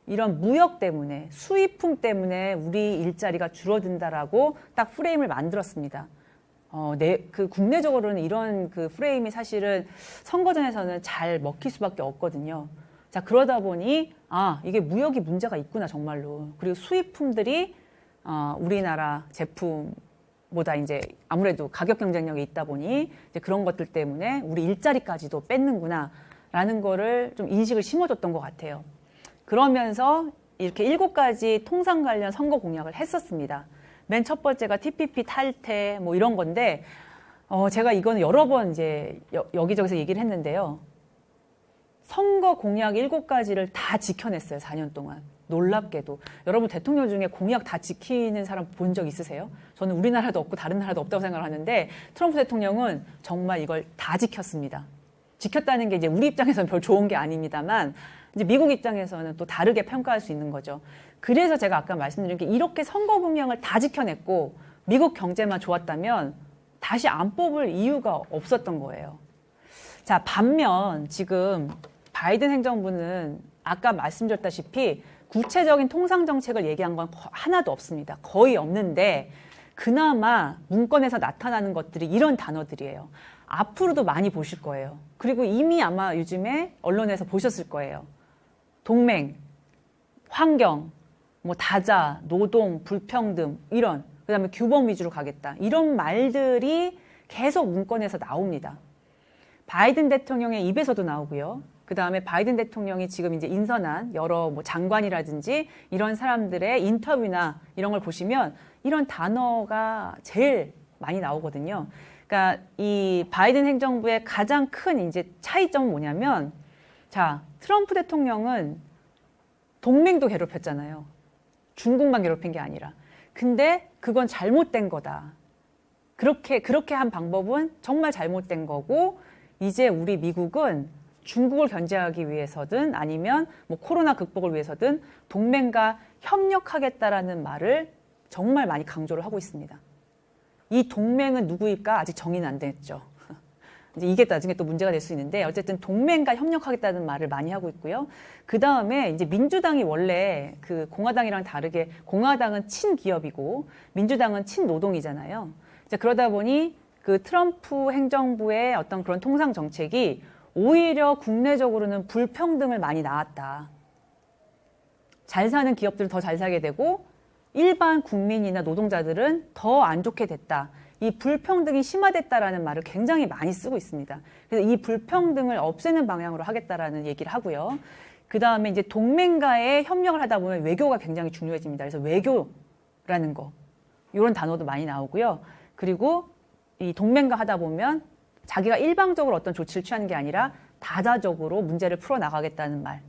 이런 무역 때문에 수입품 때문에 우리 일자리가 줄어든다라고 딱 프레임을 만들었습니다. 국내적으로는 이런 프레임이 사실은 선거전에서는 잘 먹힐 수밖에 없거든요. 자, 그러다 보니, 이게 무역이 문제가 있구나, 정말로. 그리고 수입품들이, 우리나라 제품보다 이제 아무래도 가격 경쟁력이 있다 보니, 이제 그런 것들 때문에 우리 일자리까지도 뺏는구나, 라는 거를 좀 인식을 심어줬던 것 같아요. 그러면서 이렇게 7가지 통상 관련 선거 공약을 했었습니다. 맨 첫 번째가 TPP 탈퇴 뭐 이런 건데 제가 이거는 여러 번 이제 여기저기서 얘기를 했는데요. 선거 공약 7가지를 다 지켜냈어요. 4년 동안. 놀랍게도. 여러분 대통령 중에 공약 다 지키는 사람 본 적 있으세요? 저는 우리나라도 없고 다른 나라도 없다고 생각을 하는데 트럼프 대통령은 정말 이걸 다 지켰습니다. 지켰다는 게 이제 우리 입장에서는 별 좋은 게 아닙니다만 이제 미국 입장에서는 또 다르게 평가할 수 있는 거죠. 그래서 제가 아까 말씀드린 게 이렇게 선거 공약을 다 지켜냈고 미국 경제만 좋았다면 다시 안 뽑을 이유가 없었던 거예요. 자, 반면 지금 바이든 행정부는 아까 말씀드렸다시피 구체적인 통상 정책을 얘기한 건 하나도 없습니다. 거의 없는데 그나마 문건에서 나타나는 것들이 이런 단어들이에요. 앞으로도 많이 보실 거예요. 그리고 이미 아마 요즘에 언론에서 보셨을 거예요. 동맹, 환경, 뭐 다자, 노동, 불평등 이런 그다음에 규범 위주로 가겠다. 이런 말들이 계속 문건에서 나옵니다. 바이든 대통령의 입에서도 나오고요. 그다음에 바이든 대통령이 지금 이제 인선한 여러 뭐 장관이라든지 이런 사람들의 인터뷰나 이런 걸 보시면 이런 단어가 제일 많이 나오거든요. 그러니까 이 바이든 행정부의 가장 큰 이제 차이점은 뭐냐면 자, 트럼프 대통령은 동맹도 괴롭혔잖아요. 중국만 괴롭힌 게 아니라. 근데 그건 잘못된 거다. 그렇게 한 방법은 정말 잘못된 거고 이제 우리 미국은 중국을 견제하기 위해서든 아니면 뭐 코로나 극복을 위해서든 동맹과 협력하겠다라는 말을 정말 많이 강조를 하고 있습니다. 이 동맹은 누구일까 아직 정의는 안 됐죠. 이제 이게 나중에 또 문제가 될 수 있는데 어쨌든 동맹과 협력하겠다는 말을 많이 하고 있고요. 그 다음에 이제 민주당이 원래 그 공화당이랑 다르게 공화당은 친기업이고 민주당은 친노동이잖아요. 이제 그러다 보니 그 트럼프 행정부의 어떤 그런 통상 정책이 오히려 국내적으로는 불평등을 많이 낳았다. 잘 사는 기업들은 더 잘 살게 되고 일반 국민이나 노동자들은 더 안 좋게 됐다. 이 불평등이 심화됐다라는 말을 굉장히 많이 쓰고 있습니다. 그래서 이 불평등을 없애는 방향으로 하겠다라는 얘기를 하고요. 그 다음에 이제 동맹과의 협력을 하다 보면 외교가 굉장히 중요해집니다. 그래서 외교라는 거, 이런 단어도 많이 나오고요. 그리고 이 동맹과 하다 보면 자기가 일방적으로 어떤 조치를 취하는 게 아니라 다자적으로 문제를 풀어나가겠다는 말.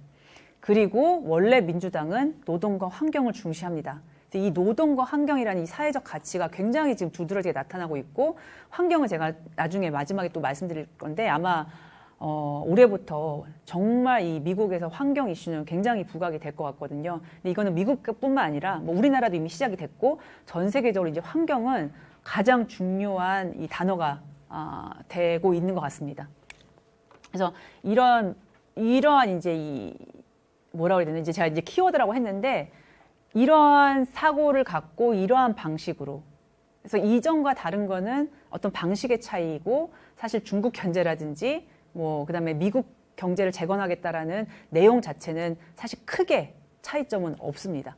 그리고 원래 민주당은 노동과 환경을 중시합니다. 이 노동과 환경이라는 이 사회적 가치가 굉장히 지금 두드러지게 나타나고 있고, 환경은 제가 나중에 마지막에 또 말씀드릴 건데 아마 올해부터 정말 이 미국에서 환경 이슈는 굉장히 부각이 될 것 같거든요. 근데 이거는 미국뿐만 아니라 뭐 우리나라도 이미 시작이 됐고 전 세계적으로 이제 환경은 가장 중요한 이 단어가 되고 있는 것 같습니다. 그래서 이러한 이제 이 뭐라고 해야 되나, 이제 제가 이제 키워드라고 했는데 이러한 사고를 갖고 이러한 방식으로, 그래서 이전과 다른 거는 어떤 방식의 차이이고, 사실 중국 견제라든지 뭐 그다음에 미국 경제를 재건하겠다라는 내용 자체는 사실 크게 차이점은 없습니다.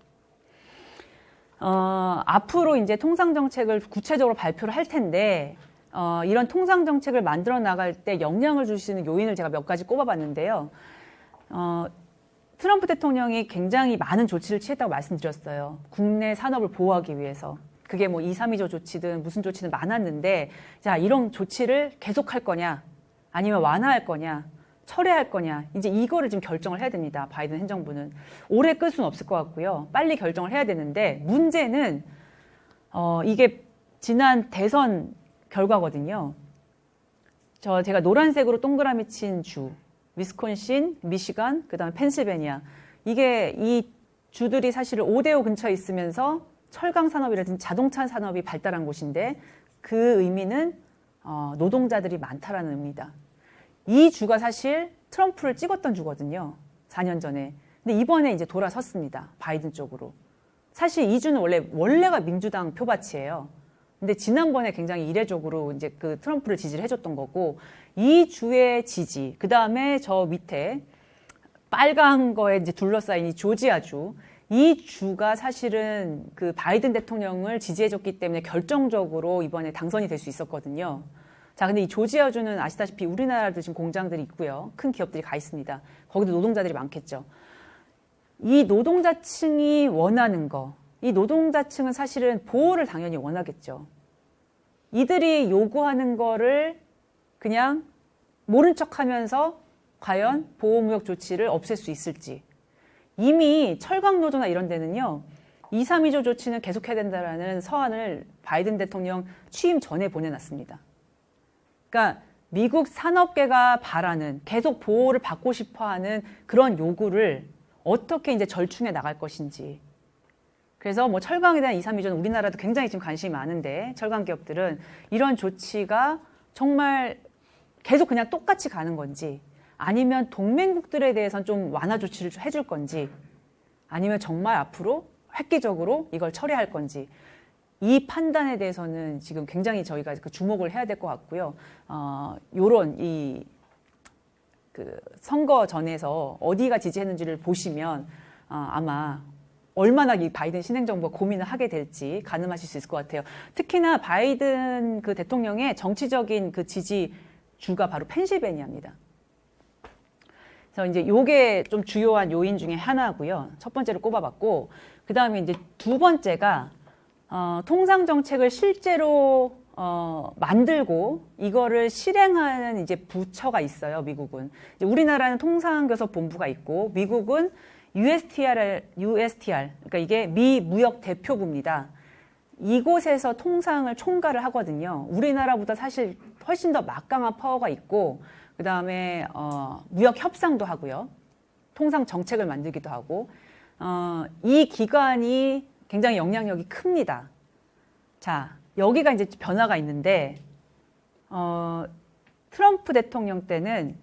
앞으로 이제 통상 정책을 구체적으로 발표를 할 텐데 이런 통상 정책을 만들어 나갈 때 영향을 줄 수 있는 요인을 제가 몇 가지 꼽아봤는데요. 트럼프 대통령이 굉장히 많은 조치를 취했다고 말씀드렸어요. 국내 산업을 보호하기 위해서. 그게 뭐 2, 3.2조 조치든 무슨 조치든 많았는데, 자, 이런 조치를 계속할 거냐, 아니면 완화할 거냐, 철회할 거냐, 이제 이거를 지금 결정을 해야 됩니다. 바이든 행정부는. 오래 끌 수는 없을 것 같고요. 빨리 결정을 해야 되는데, 문제는 이게 지난 대선 결과거든요. 제가 노란색으로 동그라미 친 주, 위스콘신, 미시간, 그다음에 펜실베니아. 이게 이 주들이 사실은 5대5 근처에 있으면서 철강 산업이라든지 자동차 산업이 발달한 곳인데, 그 의미는 노동자들이 많다라는 의미다. 이 주가 사실 트럼프를 찍었던 주거든요. 4년 전에. 근데 이번에 이제 돌아섰습니다. 바이든 쪽으로. 사실 이 주는 원래가 민주당 표밭이에요. 근데 지난번에 굉장히 이례적으로 이제 그 트럼프를 지지를 해줬던 거고, 이 주의 지지, 그 다음에 저 밑에 빨간 거에 이제 둘러싸인 이 조지아주, 이 주가 사실은 그 바이든 대통령을 지지해줬기 때문에 결정적으로 이번에 당선이 될 수 있었거든요. 자, 근데 이 조지아주는 아시다시피 우리나라도 지금 공장들이 있고요. 큰 기업들이 가 있습니다. 거기도 노동자들이 많겠죠. 이 노동자층이 원하는 거, 이 노동자층은 사실은 보호를 당연히 원하겠죠. 이들이 요구하는 거를 그냥 모른 척하면서 과연 보호무역 조치를 없앨 수 있을지. 이미 철강노조나 이런 데는요, 2, 3.2조 조치는 계속해야 된다라는 서한을 바이든 대통령 취임 전에 보내놨습니다. 그러니까 미국 산업계가 바라는, 계속 보호를 받고 싶어하는 그런 요구를 어떻게 이제 절충해 나갈 것인지. 그래서 뭐 철강에 대한 2, 3.2조는 우리나라도 굉장히 지금 관심이 많은데, 철강 기업들은 이런 조치가 정말 계속 그냥 똑같이 가는 건지, 아니면 동맹국들에 대해서는 좀 완화 조치를 해줄 건지, 아니면 정말 앞으로 획기적으로 이걸 처리할 건지, 이 판단에 대해서는 지금 굉장히 저희가 주목을 해야 될 것 같고요. 요런 그 선거 전에서 어디가 지지했는지를 보시면 아마 얼마나 이 바이든 신행정부가 고민을 하게 될지 가늠하실 수 있을 것 같아요. 특히나 바이든 그 대통령의 정치적인 그 지지주가 바로 펜실베니아입니다. 그래서 이제 요게 좀 주요한 요인 중에 하나고요. 첫 번째로 꼽아봤고, 그 다음에 이제 두 번째가 통상 정책을 실제로 만들고 이거를 실행하는 이제 부처가 있어요. 미국은. 이제 우리나라는 통상교섭본부가 있고, 미국은 USTR, 그러니까 이게 미 무역 대표부입니다. 이곳에서 통상을 총괄을 하거든요. 우리나라보다 사실 훨씬 더 막강한 파워가 있고, 그 다음에 무역 협상도 하고요. 통상 정책을 만들기도 하고, 이 기관이 굉장히 영향력이 큽니다. 자, 여기가 이제 변화가 있는데, 트럼프 대통령 때는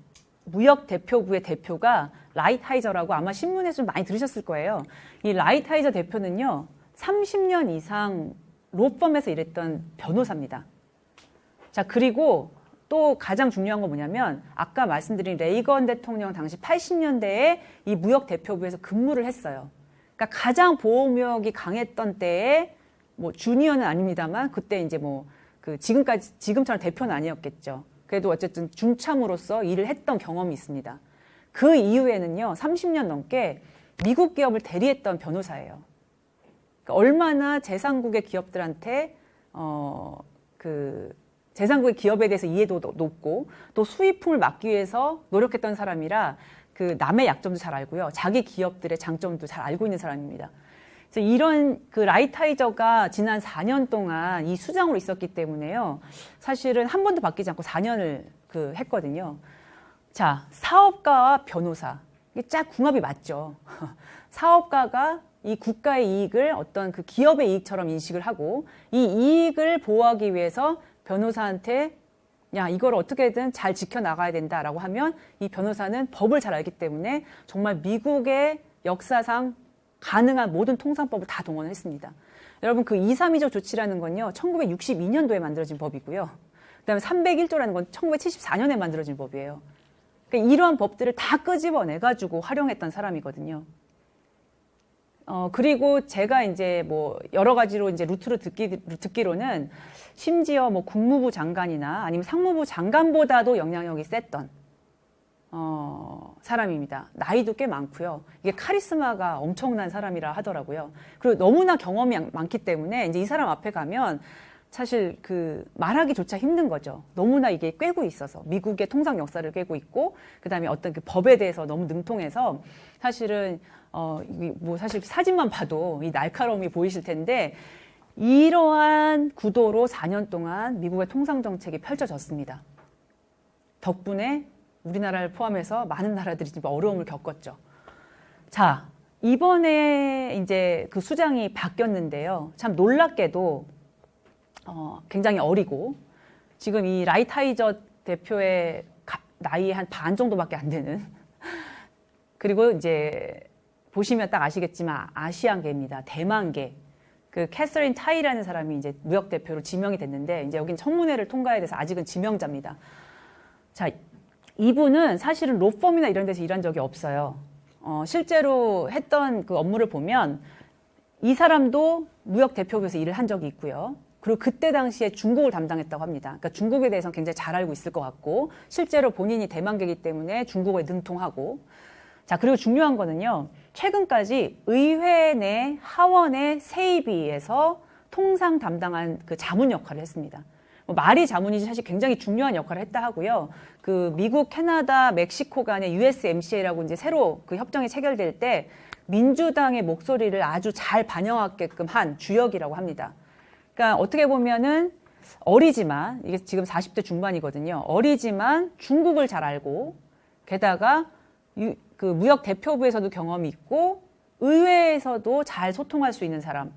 무역 대표부의 대표가 라이트하이저라고 아마 신문에서 좀 많이 들으셨을 거예요. 이 라이트하이저 대표는요, 30년 이상 로펌에서 일했던 변호사입니다. 자, 그리고 또 가장 중요한 건 뭐냐면 아까 말씀드린 레이건 대통령 당시 80년대에 이 무역 대표부에서 근무를 했어요. 그러니까 가장 보호무역이 강했던 때에 뭐 주니어는 아닙니다만 그때 이제 뭐 그 지금처럼 대표는 아니었겠죠. 그래도 어쨌든 중참으로서 일을 했던 경험이 있습니다. 그 이후에는요 30년 넘게 미국 기업을 대리했던 변호사예요. 그러니까 얼마나 제3국의 기업들한테 제3국의 기업에 대해서 이해도도 높고 또 수입품을 막기 위해서 노력했던 사람이라 그 남의 약점도 잘 알고요. 자기 기업들의 장점도 잘 알고 있는 사람입니다. 그래서 이런 그 라이타이저가 지난 4년 동안 이 수장으로 있었기 때문에요. 사실은 한 번도 바뀌지 않고 4년을 했거든요. 자, 사업가와 변호사. 이게 쫙 궁합이 맞죠. 사업가가 이 국가의 이익을 어떤 그 기업의 이익처럼 인식을 하고 이 이익을 보호하기 위해서 변호사한테 야, 이걸 어떻게든 잘 지켜나가야 된다라고 하면 이 변호사는 법을 잘 알기 때문에 정말 미국의 역사상 가능한 모든 통상법을 다 동원을 했습니다. 여러분 그 232조 조치라는 건요. 1962년도에 만들어진 법이고요. 그다음에 301조라는 건 1974년에 만들어진 법이에요. 그러니까 이러한 법들을 다 끄집어내가지고 활용했던 사람이거든요. 그리고 제가 이제 뭐 여러 가지로 이제 루트로 듣기로는 심지어 뭐 국무부 장관이나 아니면 상무부 장관보다도 영향력이 셌던 사람입니다. 나이도 꽤 많고요. 이게 카리스마가 엄청난 사람이라 하더라고요. 그리고 너무나 경험이 많기 때문에 이제 이 사람 앞에 가면 사실 그 말하기조차 힘든 거죠. 너무나 이게 꿰고 있어서 미국의 통상 역사를 꿰고 있고 그다음에 어떤 그 법에 대해서 너무 능통해서 사실은 뭐 사실 사진만 봐도 이 날카로움이 보이실 텐데 이러한 구도로 4년 동안 미국의 통상 정책이 펼쳐졌습니다. 덕분에 우리나라를 포함해서 많은 나라들이 지금 어려움을 겪었죠. 자, 이번에 이제 그 수장이 바뀌었는데요. 참 놀랍게도 굉장히 어리고 지금 이 라이타이저 대표의 나이 한 반 정도밖에 안 되는 그리고 이제 보시면 딱 아시겠지만 아시안계입니다. 대만계. 그 캐서린 타이라는 사람이 이제 무역 대표로 지명이 됐는데 이제 여긴 청문회를 통과해야 돼서 아직은 지명자입니다. 자, 이분은 사실은 로펌이나 이런 데서 일한 적이 없어요. 실제로 했던 그 업무를 보면 이 사람도 무역 대표부에서 일을 한 적이 있고요. 그리고 그때 당시에 중국을 담당했다고 합니다. 그러니까 중국에 대해서는 굉장히 잘 알고 있을 것 같고 실제로 본인이 대만계이기 때문에 중국어에 능통하고 자, 그리고 중요한 거는요. 최근까지 의회 내 하원의 세입위에서 통상 담당한 그 자문 역할을 했습니다. 뭐 말이 자문이지 사실 굉장히 중요한 역할을 했다 하고요. 그 미국, 캐나다, 멕시코 간의 USMCA라고 이제 새로 그 협정이 체결될 때 민주당의 목소리를 아주 잘 반영하게끔 한 주역이라고 합니다. 그러니까 어떻게 보면은 어리지만 이게 지금 40대 중반이거든요. 어리지만 중국을 잘 알고 게다가 그 무역 대표부에서도 경험이 있고 의회에서도 잘 소통할 수 있는 사람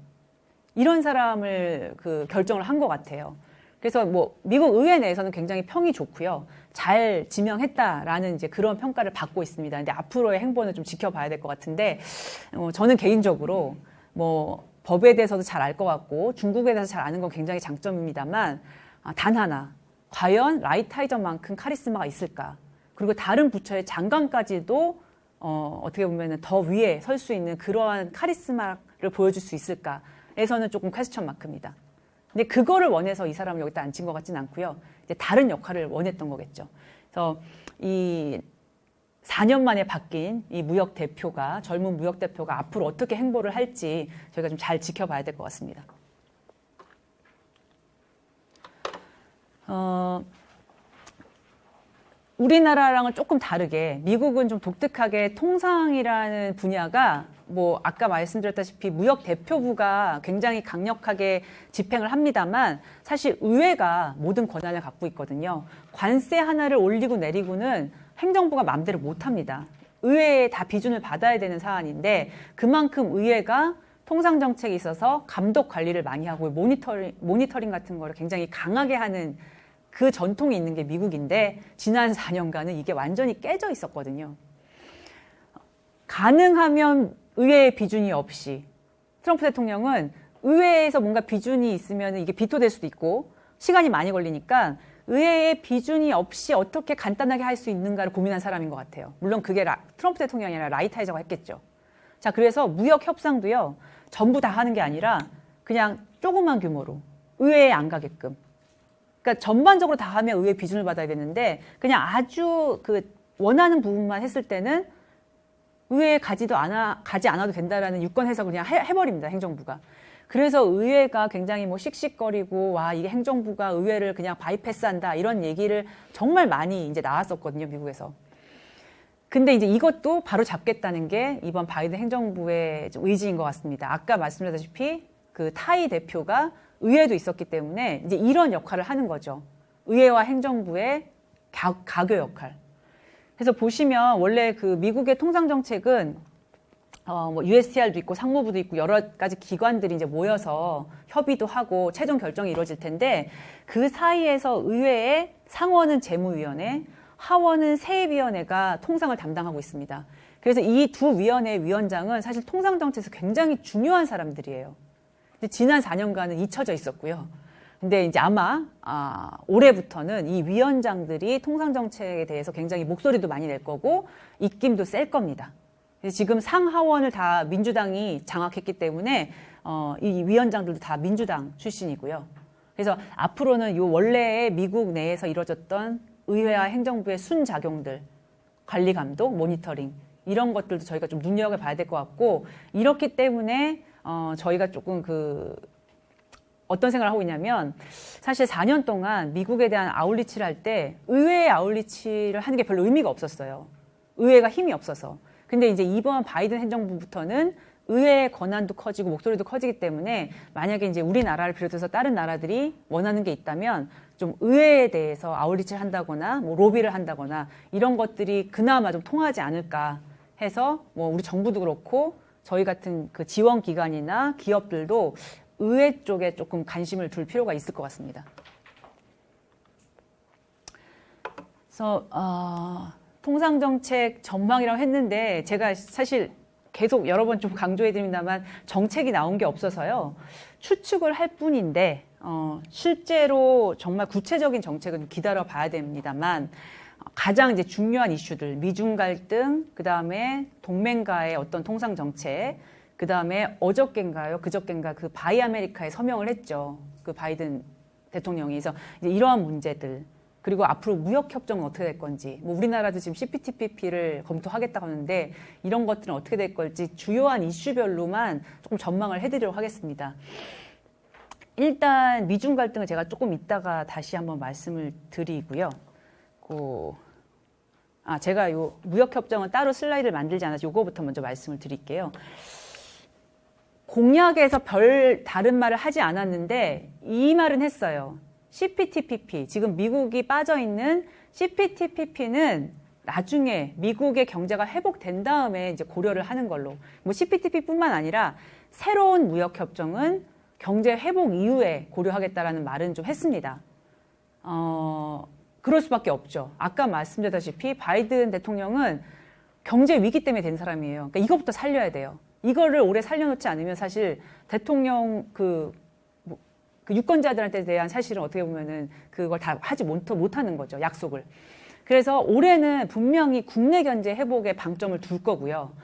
이런 사람을 그 결정을 한 것 같아요. 그래서 뭐 미국 의회 내에서는 굉장히 평이 좋고요. 잘 지명했다라는 이제 그런 평가를 받고 있습니다. 근데 앞으로의 행보는 좀 지켜봐야 될 것 같은데 저는 개인적으로 뭐 법에 대해서도 잘 알 것 같고 중국에 대해서 잘 아는 건 굉장히 장점입니다만 단 하나 과연 라이타이저만큼 카리스마가 있을까? 그리고 다른 부처의 장관까지도 어떻게 보면 더 위에 설 수 있는 그러한 카리스마를 보여줄 수 있을까에서는 조금 퀘스천 마크입니다. 근데 그거를 원해서 이 사람을 여기다 앉힌 것 같진 않고요. 이제 다른 역할을 원했던 거겠죠. 그래서 이 4년 만에 바뀐 이 무역 대표가 젊은 무역 대표가 앞으로 어떻게 행보를 할지 저희가 좀 잘 지켜봐야 될 것 같습니다. 우리나라랑은 조금 다르게 미국은 좀 독특하게 통상이라는 분야가 뭐 아까 말씀드렸다시피 무역 대표부가 굉장히 강력하게 집행을 합니다만 사실 의회가 모든 권한을 갖고 있거든요. 관세 하나를 올리고 내리고는 행정부가 마음대로 못합니다. 의회에 다 비준을 받아야 되는 사안인데 그만큼 의회가 통상 정책에 있어서 감독 관리를 많이 하고 모니터링 같은 거를 굉장히 강하게 하는 그 전통이 있는 게 미국인데 지난 4년간은 이게 완전히 깨져 있었거든요. 가능하면 의회의 비준이 없이 트럼프 대통령은 의회에서 뭔가 비준이 있으면 이게 비토될 수도 있고 시간이 많이 걸리니까 의회의 비준이 없이 어떻게 간단하게 할 수 있는가를 고민한 사람인 것 같아요. 물론 그게 트럼프 대통령이 아니라 라이트하이저가 했겠죠. 자, 그래서 무역 협상도요, 전부 다 하는 게 아니라 그냥 조그만 규모로 의회에 안 가게끔. 그러니까 전반적으로 다 하면 의회 비준을 받아야 되는데 그냥 아주 그 원하는 부분만 했을 때는 의회에 가지 않아도 된다라는 유권 해석을 그냥 해버립니다, 행정부가. 그래서 의회가 굉장히 뭐 씩씩거리고, 와, 이게 행정부가 의회를 그냥 바이패스한다, 이런 얘기를 정말 많이 이제 나왔었거든요, 미국에서. 근데 이제 이것도 바로 잡겠다는 게 이번 바이든 행정부의 의지인 것 같습니다. 아까 말씀드렸다시피 그 타이 대표가 의회도 있었기 때문에 이제 이런 역할을 하는 거죠. 의회와 행정부의 가교 역할. 그래서 보시면 원래 그 미국의 통상 정책은 뭐 USTR도 있고 상무부도 있고 여러 가지 기관들이 이제 모여서 협의도 하고 최종 결정이 이루어질 텐데, 그 사이에서 의회의 상원은 재무위원회, 하원은 세입위원회가 통상을 담당하고 있습니다. 그래서 이 두 위원회 위원장은 사실 통상 정책에서 굉장히 중요한 사람들이에요. 근데 지난 4년간은 잊혀져 있었고요. 근데 이제 아마 올해부터는 이 위원장들이 통상 정책에 대해서 굉장히 목소리도 많이 낼 거고 입김도 셀 겁니다. 지금 상하원을 다 민주당이 장악했기 때문에 이 위원장들도 다 민주당 출신이고요. 그래서 앞으로는 이 원래의 미국 내에서 이루어졌던 의회와 행정부의 순작용들, 관리 감독, 모니터링, 이런 것들도 저희가 좀 눈여겨봐야 될 것 같고, 이렇기 때문에 저희가 조금 어떤 생각을 하고 있냐면, 사실 4년 동안 미국에 대한 아웃리치를 할 때 의회의 아웃리치를 하는 게 별로 의미가 없었어요. 의회가 힘이 없어서. 근데 이제 이번 바이든 행정부부터는 의회의 권한도 커지고 목소리도 커지기 때문에, 만약에 이제 우리나라를 비롯해서 다른 나라들이 원하는 게 있다면 좀 의회에 대해서 아웃리치를 한다거나 뭐 로비를 한다거나 이런 것들이 그나마 좀 통하지 않을까 해서, 뭐 우리 정부도 그렇고 저희 같은 그 지원 기관이나 기업들도 의회 쪽에 조금 관심을 둘 필요가 있을 것 같습니다. 그래서 통상정책 전망이라고 했는데, 제가 사실 계속 여러 번 좀 강조해드립니다만 정책이 나온 게 없어서요, 추측을 할 뿐인데 실제로 정말 구체적인 정책은 기다려 봐야 됩니다만, 가장 이제 중요한 이슈들, 미중 갈등, 그 다음에 동맹과의 어떤 통상 정책, 그 다음에 어저께인가요, 그저께인가 그 바이 아메리카에 서명을 했죠, 그 바이든 대통령이. 그래서 이제 이러한 문제들, 그리고 앞으로 무역 협정은 어떻게 될 건지, 뭐 우리나라도 지금 CPTPP를 검토하겠다고 하는데 이런 것들은 어떻게 될 건지 주요한 이슈별로만 조금 전망을 해드리도록 하겠습니다. 일단 미중 갈등을 제가 조금 이따가 다시 한번 말씀을 드리고요. 제가 요 무역 협정은 따로 슬라이드를 만들지 않아서 요거부터 먼저 말씀을 드릴게요. 공약에서 별 다른 말을 하지 않았는데 이 말은 했어요. CPTPP, 지금 미국이 빠져있는 CPTPP는 나중에 미국의 경제가 회복된 다음에 이제 고려를 하는 걸로. 뭐 CPTPP뿐만 아니라 새로운 무역협정은 경제 회복 이후에 고려하겠다라는 말은 좀 했습니다. 그럴 수밖에 없죠. 아까 말씀드렸다시피 바이든 대통령은 경제 위기 때문에 된 사람이에요. 그러니까 이것부터 살려야 돼요. 이거를 오래 살려놓지 않으면 사실 대통령 그 유권자들한테 대한 사실은 어떻게 보면은 그걸 다 하지 못하는 거죠, 약속을. 그래서 올해는 분명히 국내 경제 회복에 방점을 둘 거고요.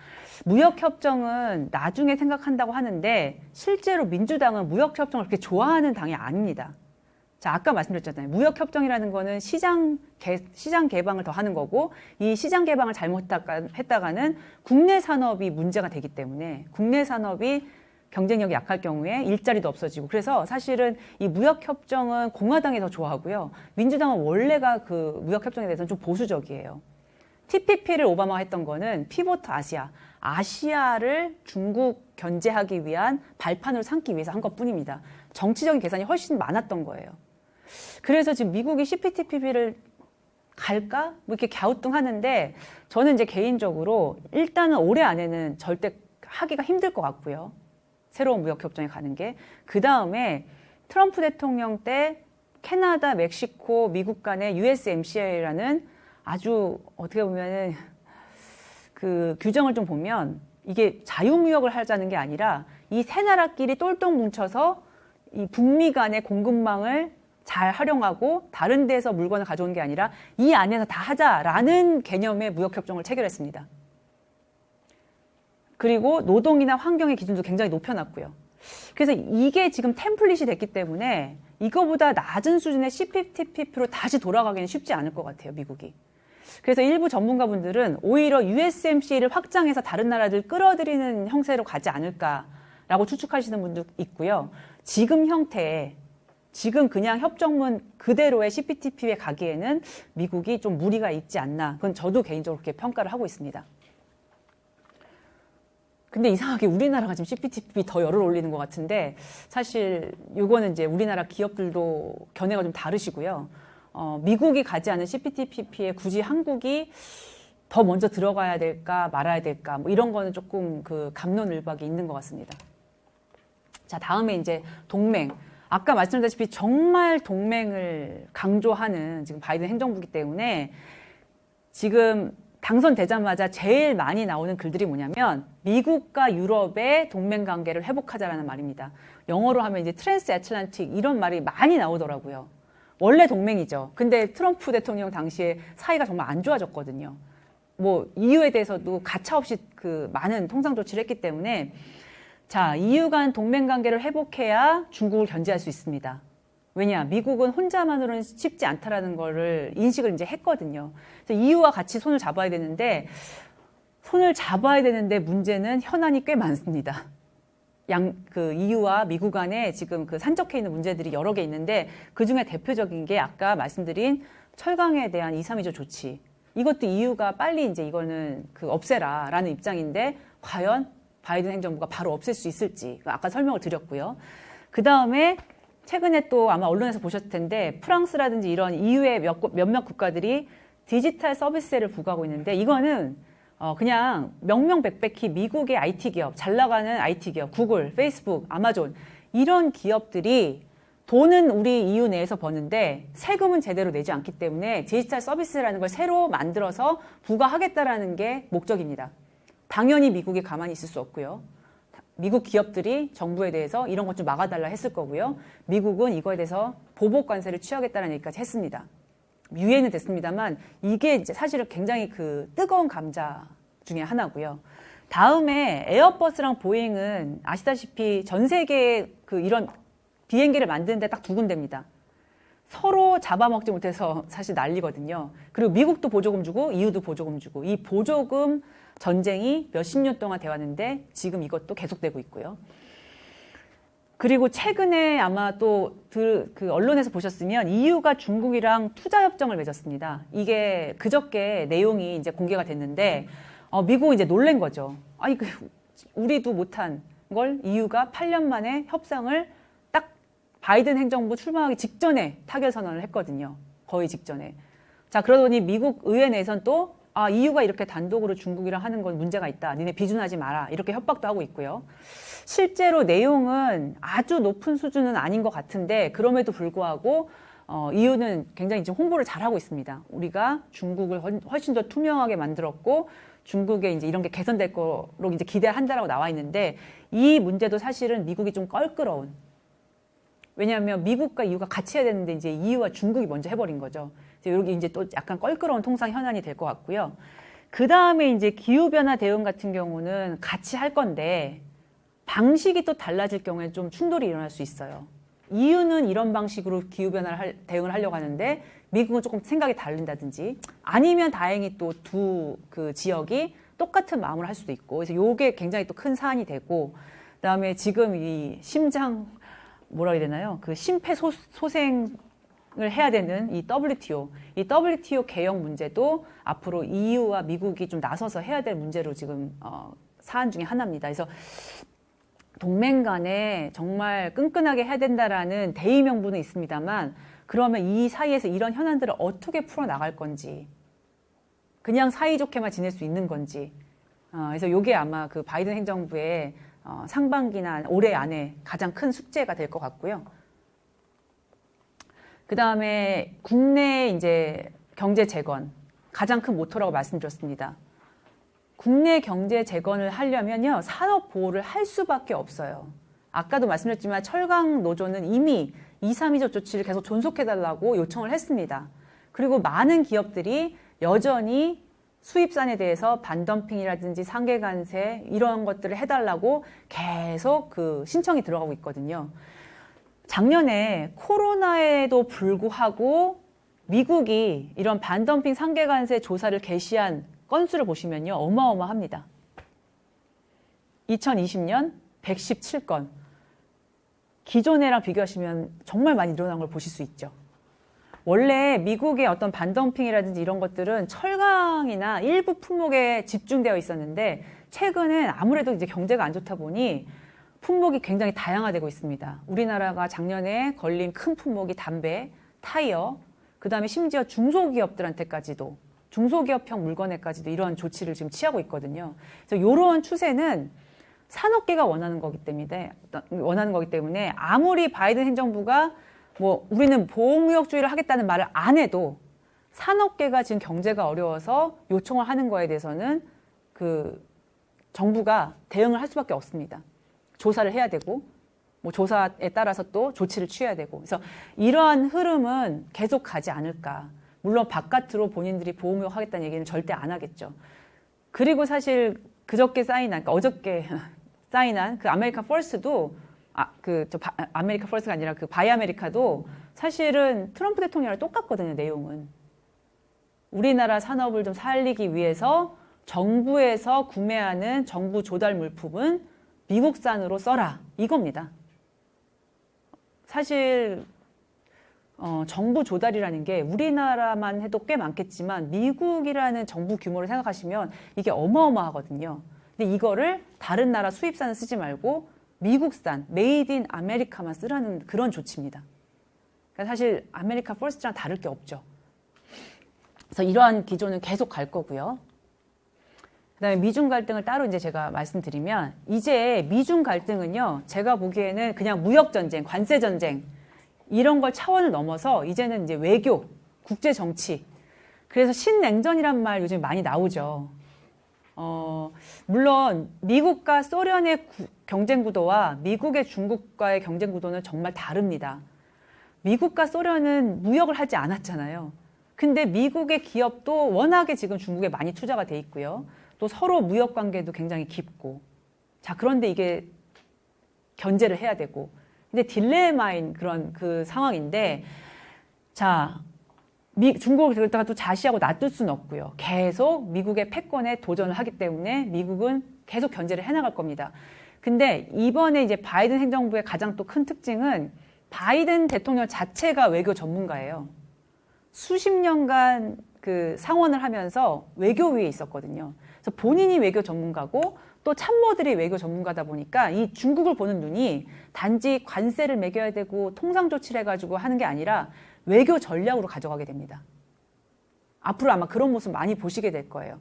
무역협정은 나중에 생각한다고 하는데 실제로 민주당은 무역협정을 그렇게 좋아하는 당이 아닙니다. 자, 아까 말씀드렸잖아요. 무역협정이라는 거는 시장 개방을 더 하는 거고, 이 시장 개방을 잘못했다가는 국내 산업이 문제가 되기 때문에, 국내 산업이 경쟁력이 약할 경우에 일자리도 없어지고, 그래서 사실은 이 무역협정은 공화당이 더 좋아하고요. 민주당은 원래가 그 무역협정에 대해서는 좀 보수적이에요. TPP를 오바마가 했던 거는 피보트 아시아를 중국 견제하기 위한 발판으로 삼기 위해서 한 것뿐입니다. 정치적인 계산이 훨씬 많았던 거예요. 그래서 지금 미국이 CPTPP를 갈까? 뭐 이렇게 갸우뚱하는데, 저는 이제 개인적으로 일단은 올해 안에는 절대 하기가 힘들 것 같고요. 새로운 무역협정에 가는 게. 그 다음에 트럼프 대통령 때 캐나다, 멕시코, 미국 간의 USMCA라는 아주 어떻게 보면은 그 규정을 좀 보면 이게 자유무역을 하자는 게 아니라 이 세 나라끼리 똘똘 뭉쳐서 이 북미 간의 공급망을 잘 활용하고 다른 데서 물건을 가져오는 게 아니라 이 안에서 다 하자라는 개념의 무역협정을 체결했습니다. 그리고 노동이나 환경의 기준도 굉장히 높여놨고요. 그래서 이게 지금 템플릿이 됐기 때문에 이거보다 낮은 수준의 CPTPP로 다시 돌아가기는 쉽지 않을 것 같아요, 미국이. 그래서 일부 전문가분들은 오히려 USMCA를 확장해서 다른 나라들 끌어들이는 형태로 가지 않을까라고 추측하시는 분도 있고요. 지금 형태에 지금 그냥 협정문 그대로의 CPTPP에 가기에는 미국이 좀 무리가 있지 않나. 그건 저도 개인적으로 그렇게 평가를 하고 있습니다. 근데 이상하게 우리나라가 지금 CPTPP 더 열을 올리는 것 같은데 사실 이거는 이제 우리나라 기업들도 견해가 좀 다르시고요. 미국이 가지 않은 CPTPP에 굳이 한국이 더 먼저 들어가야 될까 말아야 될까 뭐 이런 거는 조금 그 갑론을박이 있는 것 같습니다. 자, 다음에 이제 동맹. 아까 말씀드렸다시피 정말 동맹을 강조하는 지금 바이든 행정부이기 때문에 지금 당선되자마자 제일 많이 나오는 글들이 뭐냐면 미국과 유럽의 동맹 관계를 회복하자라는 말입니다. 영어로 하면 이제 트랜스 애틀란틱 이런 말이 많이 나오더라고요. 원래 동맹이죠. 근데 트럼프 대통령 당시에 사이가 정말 안 좋아졌거든요. 뭐 EU에 대해서도 가차없이 그 많은 통상 조치를 했기 때문에 자, EU 간 동맹 관계를 회복해야 중국을 견제할 수 있습니다. 왜냐, 미국은 혼자만으로는 쉽지 않다라는 거를 인식을 이제 했거든요. 그래서 EU와 같이 손을 잡아야 되는데 문제는 현안이 꽤 많습니다. EU와 미국 간에 지금 그 산적해 있는 문제들이 여러 개 있는데 그 중에 대표적인 게 아까 말씀드린 철강에 대한 2, 3위조 조치. 이것도 EU가 빨리 이제 이거는 그 없애라라는 입장인데 과연 바이든 행정부가 바로 없앨 수 있을지 아까 설명을 드렸고요. 그 다음에 최근에 또 아마 언론에서 보셨을 텐데 프랑스라든지 이런 EU의 몇몇 국가들이 디지털 서비스세를 부과하고 있는데 이거는 그냥 명명백백히 미국의 IT 기업, 잘 나가는 IT 기업, 구글, 페이스북, 아마존 이런 기업들이 돈은 우리 EU 내에서 버는데 세금은 제대로 내지 않기 때문에 디지털 서비스라는 걸 새로 만들어서 부과하겠다라는 게 목적입니다. 당연히 미국이 가만히 있을 수 없고요. 미국 기업들이 정부에 대해서 이런 것 좀 막아달라 했을 거고요. 미국은 이거에 대해서 보복 관세를 취하겠다는 얘기까지 했습니다. 유예는 됐습니다만 이게 이제 사실은 굉장히 그 뜨거운 감자 중에 하나고요. 다음에 에어버스랑 보잉은 아시다시피 전 세계에 그 이런 비행기를 만드는데 딱 두 군데입니다. 서로 잡아먹지 못해서 사실 난리거든요. 그리고 미국도 보조금 주고 EU도 보조금 주고 이 보조금 전쟁이 몇십 년 동안 되었는데 지금 이것도 계속되고 있고요. 그리고 최근에 아마 또 그 언론에서 보셨으면 EU가 중국이랑 투자협정을 맺었습니다. 이게 그저께 내용이 이제 공개가 됐는데 미국은 이제 놀란 거죠. 아니 우리도 못한 걸 EU가 8년 만에 협상을 딱 바이든 행정부 출마하기 직전에 타결 선언을 했거든요. 거의 직전에. 자, 그러더니 미국 의회 내에선 또 EU가 이렇게 단독으로 중국이랑 하는 건 문제가 있다. 니네 비준하지 마라. 이렇게 협박도 하고 있고요. 실제로 내용은 아주 높은 수준은 아닌 것 같은데 그럼에도 불구하고 EU는 굉장히 지금 홍보를 잘하고 있습니다. 우리가 중국을 훨씬 더 투명하게 만들었고 중국에 이제 이런 게 개선될 거로 이제 기대한다라고 나와 있는데 이 문제도 사실은 미국이 좀 껄끄러운. 왜냐하면 미국과 EU가 같이 해야 되는데 이제 EU와 중국이 먼저 해버린 거죠. 여기 이제 또 약간 껄끄러운 통상 현안이 될 것 같고요. 그 다음에 이제 기후변화 대응 같은 경우는 같이 할 건데 방식이 또 달라질 경우에 좀 충돌이 일어날 수 있어요. EU는 이런 방식으로 기후변화 대응을 하려고 하는데 미국은 조금 생각이 다른다든지 아니면 다행히 또 두 그 지역이 똑같은 마음을 할 수도 있고 그래서 이게 굉장히 또 큰 사안이 되고 그다음에 지금 이 심장 뭐라 해야 되나요? 그 심폐소생을 해야 되는 이 WTO 개혁 문제도 앞으로 EU와 미국이 좀 나서서 해야 될 문제로 지금 사안 중에 하나입니다. 그래서 동맹 간에 정말 끈끈하게 해야 된다라는 대의 명분은 있습니다만 그러면 이 사이에서 이런 현안들을 어떻게 풀어나갈 건지 그냥 사이좋게만 지낼 수 있는 건지 그래서 이게 아마 그 바이든 행정부의 상반기나 올해 안에 가장 큰 숙제가 될 것 같고요. 그 다음에 국내 이제 경제 재건 가장 큰 모토라고 말씀드렸습니다. 국내 경제 재건을 하려면요 산업 보호를 할 수밖에 없어요. 아까도 말씀드렸지만 철강 노조는 이미 232조 조치를 계속 존속해달라고 요청을 했습니다. 그리고 많은 기업들이 여전히 수입산에 대해서 반덤핑이라든지 상계관세 이런 것들을 해달라고 계속 그 신청이 들어가고 있거든요. 작년에 코로나에도 불구하고 미국이 이런 반덤핑 상계관세 조사를 개시한 건수를 보시면요. 어마어마합니다. 2020년 117건. 기존에랑 비교하시면 정말 많이 늘어난 걸 보실 수 있죠. 원래 미국의 어떤 반덤핑이라든지 이런 것들은 철강이나 일부 품목에 집중되어 있었는데 최근엔 아무래도 이제 경제가 안 좋다 보니 품목이 굉장히 다양화되고 있습니다. 우리나라가 작년에 걸린 큰 품목이 담배, 타이어, 그 다음에 심지어 중소기업들한테까지도 중소기업형 물건에까지도 이런 조치를 지금 취하고 있거든요. 그래서 이런 추세는 산업계가 원하는 거기 때문에 아무리 바이든 행정부가 뭐 우리는 보호무역주의를 하겠다는 말을 안 해도 산업계가 지금 경제가 어려워서 요청을 하는 거에 대해서는 그 정부가 대응을 할 수밖에 없습니다. 조사를 해야 되고 뭐 조사에 따라서 또 조치를 취해야 되고 그래서 이러한 흐름은 계속 가지 않을까. 물론 바깥으로 본인들이 보호무역 하겠다는 얘기는 절대 안 하겠죠. 그리고 사실 그저께 사인한, 그러니까 어저께 사인한 그 아메리칸 퍼스트도 아메리카 퍼스트가 아니라 그 바이 아메리카도 사실은 트럼프 대통령이랑 똑같거든요, 내용은. 우리나라 산업을 좀 살리기 위해서 정부에서 구매하는 정부 조달 물품은 미국산으로 써라. 이겁니다. 사실 정부 조달이라는 게 우리나라만 해도 꽤 많겠지만 미국이라는 정부 규모를 생각하시면 이게 어마어마하거든요. 근데 이거를 다른 나라 수입산을 쓰지 말고 미국산, 메이드 인 아메리카만 쓰라는 그런 조치입니다. 그러니까 사실 아메리카 퍼스트랑 다를 게 없죠. 그래서 이러한 기조는 계속 갈 거고요. 그다음에 미중 갈등을 따로 이제 제가 말씀드리면 이제 미중 갈등은요. 제가 보기에는 그냥 무역 전쟁, 관세 전쟁 이런 걸 차원을 넘어서 이제는 이제 외교, 국제 정치. 그래서 신냉전이란 말 요즘 많이 나오죠. 물론 미국과 소련의 경쟁 구도와 미국의 중국과의 경쟁 구도는 정말 다릅니다. 미국과 소련은 무역을 하지 않았잖아요. 근데 미국의 기업도 워낙에 지금 중국에 많이 투자가 돼 있고요. 또 서로 무역 관계도 굉장히 깊고. 자, 그런데 이게 견제를 해야 되고. 근데 딜레마인 그런 그 상황인데, 자, 중국을 그러다가 또 자시하고 놔둘 수는 없고요. 계속 미국의 패권에 도전을 하기 때문에 미국은 계속 견제를 해나갈 겁니다. 근데 이번에 이제 바이든 행정부의 가장 또 큰 특징은 바이든 대통령 자체가 외교 전문가예요. 수십 년간 그 상원을 하면서 외교위에 있었거든요. 그래서 본인이 외교 전문가고 또 참모들이 외교 전문가다 보니까 이 중국을 보는 눈이 단지 관세를 매겨야 되고 통상 조치를 해가지고 하는 게 아니라 외교 전략으로 가져가게 됩니다. 앞으로 아마 그런 모습 많이 보시게 될 거예요.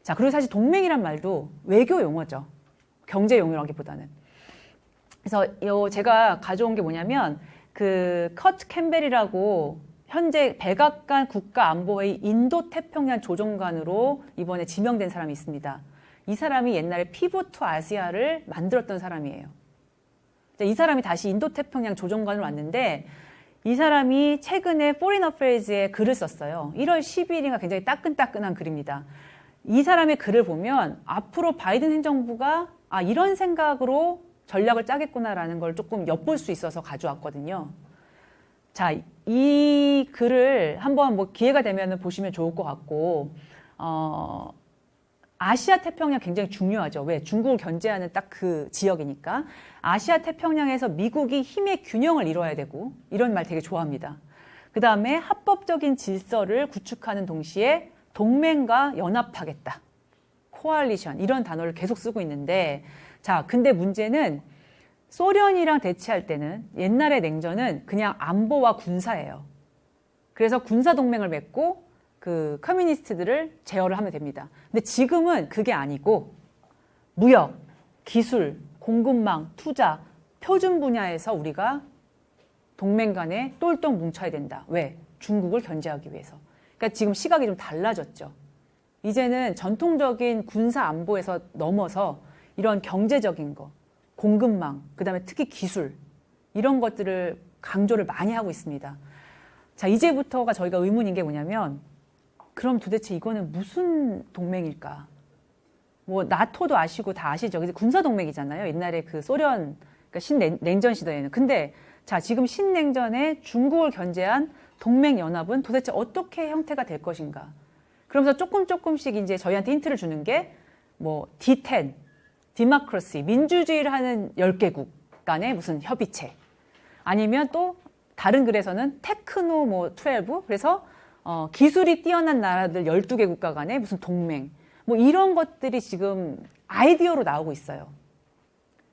자, 그리고 사실 동맹이란 말도 외교 용어죠. 경제 용어라기보다는. 그래서 제가 가져온 게 뭐냐면 그 커트 캠벨이라고 현재 백악관 국가안보회의 인도태평양 조정관으로 이번에 지명된 사람이 있습니다. 이 사람이 옛날에 피봇 투 아시아를 만들었던 사람이에요. 이 사람이 다시 인도태평양 조정관으로 왔는데 이 사람이 최근에 포린 어페이즈에 글을 썼어요. 1월 10일인가 굉장히 따끈따끈한 글입니다. 이 사람의 글을 보면 앞으로 바이든 행정부가 이런 생각으로 전략을 짜겠구나라는 걸 조금 엿볼 수 있어서 가져왔거든요. 자, 이 글을 한번 뭐 기회가 되면 보시면 좋을 것 같고, 아시아 태평양 굉장히 중요하죠. 왜? 중국을 견제하는 딱 그 지역이니까. 아시아 태평양에서 미국이 힘의 균형을 이뤄야 되고, 이런 말 되게 좋아합니다. 그 다음에 합법적인 질서를 구축하는 동시에 동맹과 연합하겠다. 코알리션, 이런 단어를 계속 쓰고 있는데, 자, 근데 문제는 소련이랑 대치할 때는 옛날의 냉전은 그냥 안보와 군사예요. 그래서 군사 동맹을 맺고 그 커뮤니스트들을 제어를 하면 됩니다. 근데 지금은 그게 아니고 무역, 기술, 공급망, 투자, 표준 분야에서 우리가 동맹 간에 똘똘 뭉쳐야 된다. 왜? 중국을 견제하기 위해서. 그러니까 지금 시각이 좀 달라졌죠. 이제는 전통적인 군사 안보에서 넘어서 이런 경제적인 거, 공급망, 그 다음에 특히 기술, 이런 것들을 강조를 많이 하고 있습니다. 자, 이제부터가 저희가 의문인 게 뭐냐면 그럼 도대체 이거는 무슨 동맹일까? 뭐 나토도 아시고 다 아시죠? 군사 동맹이잖아요. 옛날에 그 소련 그러니까 신냉전 시대에는. 근데 자, 지금 신냉전에 중국을 견제한 동맹 연합은 도대체 어떻게 형태가 될 것인가? 그러면서 조금씩 이제 저희한테 힌트를 주는 게 뭐 D10, 디모크라시, 민주주의를 하는 10개국 간의 무슨 협의체. 아니면 또 다른 글에서는 테크노 뭐 12, 그래서 기술이 뛰어난 나라들 12개 국가 간의 무슨 동맹. 뭐 이런 것들이 지금 아이디어로 나오고 있어요.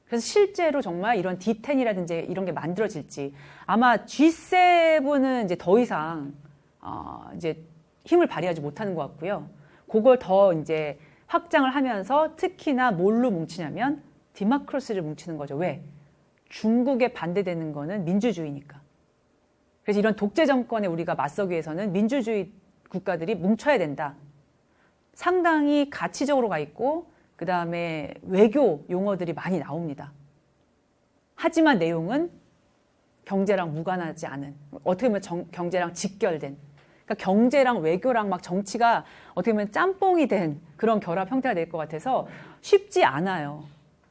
그래서 실제로 정말 이런 D10이라든지 이런 게 만들어질지 아마 G7은 이제 더 이상 이제 힘을 발휘하지 못하는 것 같고요. 그걸 더 이제 확장을 하면서 특히나 뭘로 뭉치냐면 디모크라시를 뭉치는 거죠. 왜? 중국에 반대되는 거는 민주주의니까. 그래서 이런 독재 정권에 우리가 맞서기 위해서는 민주주의 국가들이 뭉쳐야 된다. 상당히 가치적으로 가 있고 그 다음에 외교 용어들이 많이 나옵니다. 하지만 내용은 경제랑 무관하지 않은, 어떻게 보면 경제랑 직결된, 그러니까 경제랑 외교랑 막 정치가 어떻게 보면 짬뽕이 된 그런 결합 형태가 될 것 같아서 쉽지 않아요.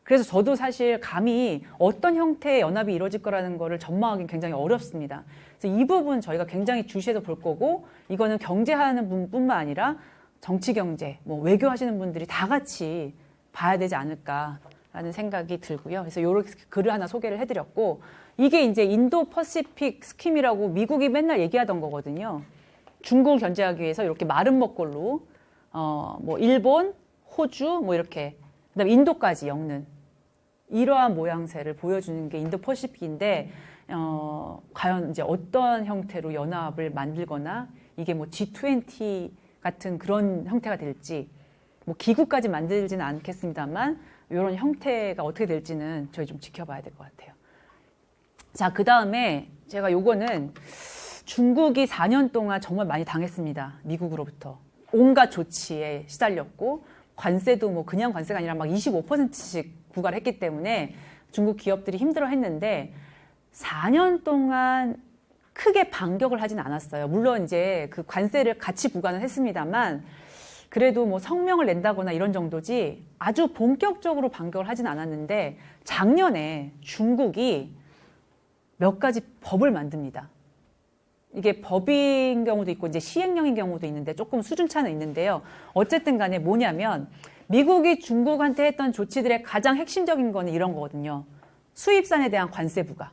그래서 저도 사실 감히 어떤 형태의 연합이 이루어질 거라는 거를 전망하기는 굉장히 어렵습니다. 그래서 이 부분 저희가 굉장히 주시해서 볼 거고, 이거는 경제하는 분뿐만 아니라 정치 경제, 뭐 외교 하시는 분들이 다 같이 봐야 되지 않을까라는 생각이 들고요. 그래서 이렇게 글을 하나 소개를 해드렸고, 이게 이제 인도 퍼시픽 스킴이라고 미국이 맨날 얘기하던 거거든요. 중국을 견제하기 위해서 이렇게 마른 먹골로 뭐 일본, 호주 뭐 이렇게 그다음에 인도까지 엮는 이러한 모양새를 보여주는 게 인도 퍼시픽인데 과연 이제 어떤 형태로 연합을 만들거나 이게 뭐 G20 같은 그런 형태가 될지 뭐 기구까지 만들지는 않겠습니다만 이런 형태가 어떻게 될지는 저희 좀 지켜봐야 될 것 같아요. 자, 그 다음에 제가 요거는 중국이 4년 동안 정말 많이 당했습니다. 미국으로부터. 온갖 조치에 시달렸고 관세도 뭐 그냥 관세가 아니라 막 25%씩 부과를 했기 때문에 중국 기업들이 힘들어 했는데 4년 동안 크게 반격을 하진 않았어요. 물론 이제 그 관세를 같이 부과는 했습니다만 그래도 뭐 성명을 낸다거나 이런 정도지 아주 본격적으로 반격을 하진 않았는데 작년에 중국이 몇 가지 법을 만듭니다. 이게 법인 경우도 있고 이제 시행령인 경우도 있는데 조금 수준 차는 있는데요. 어쨌든 간에 뭐냐면 미국이 중국한테 했던 조치들의 가장 핵심적인 거는 이런 거거든요. 수입산에 대한 관세 부과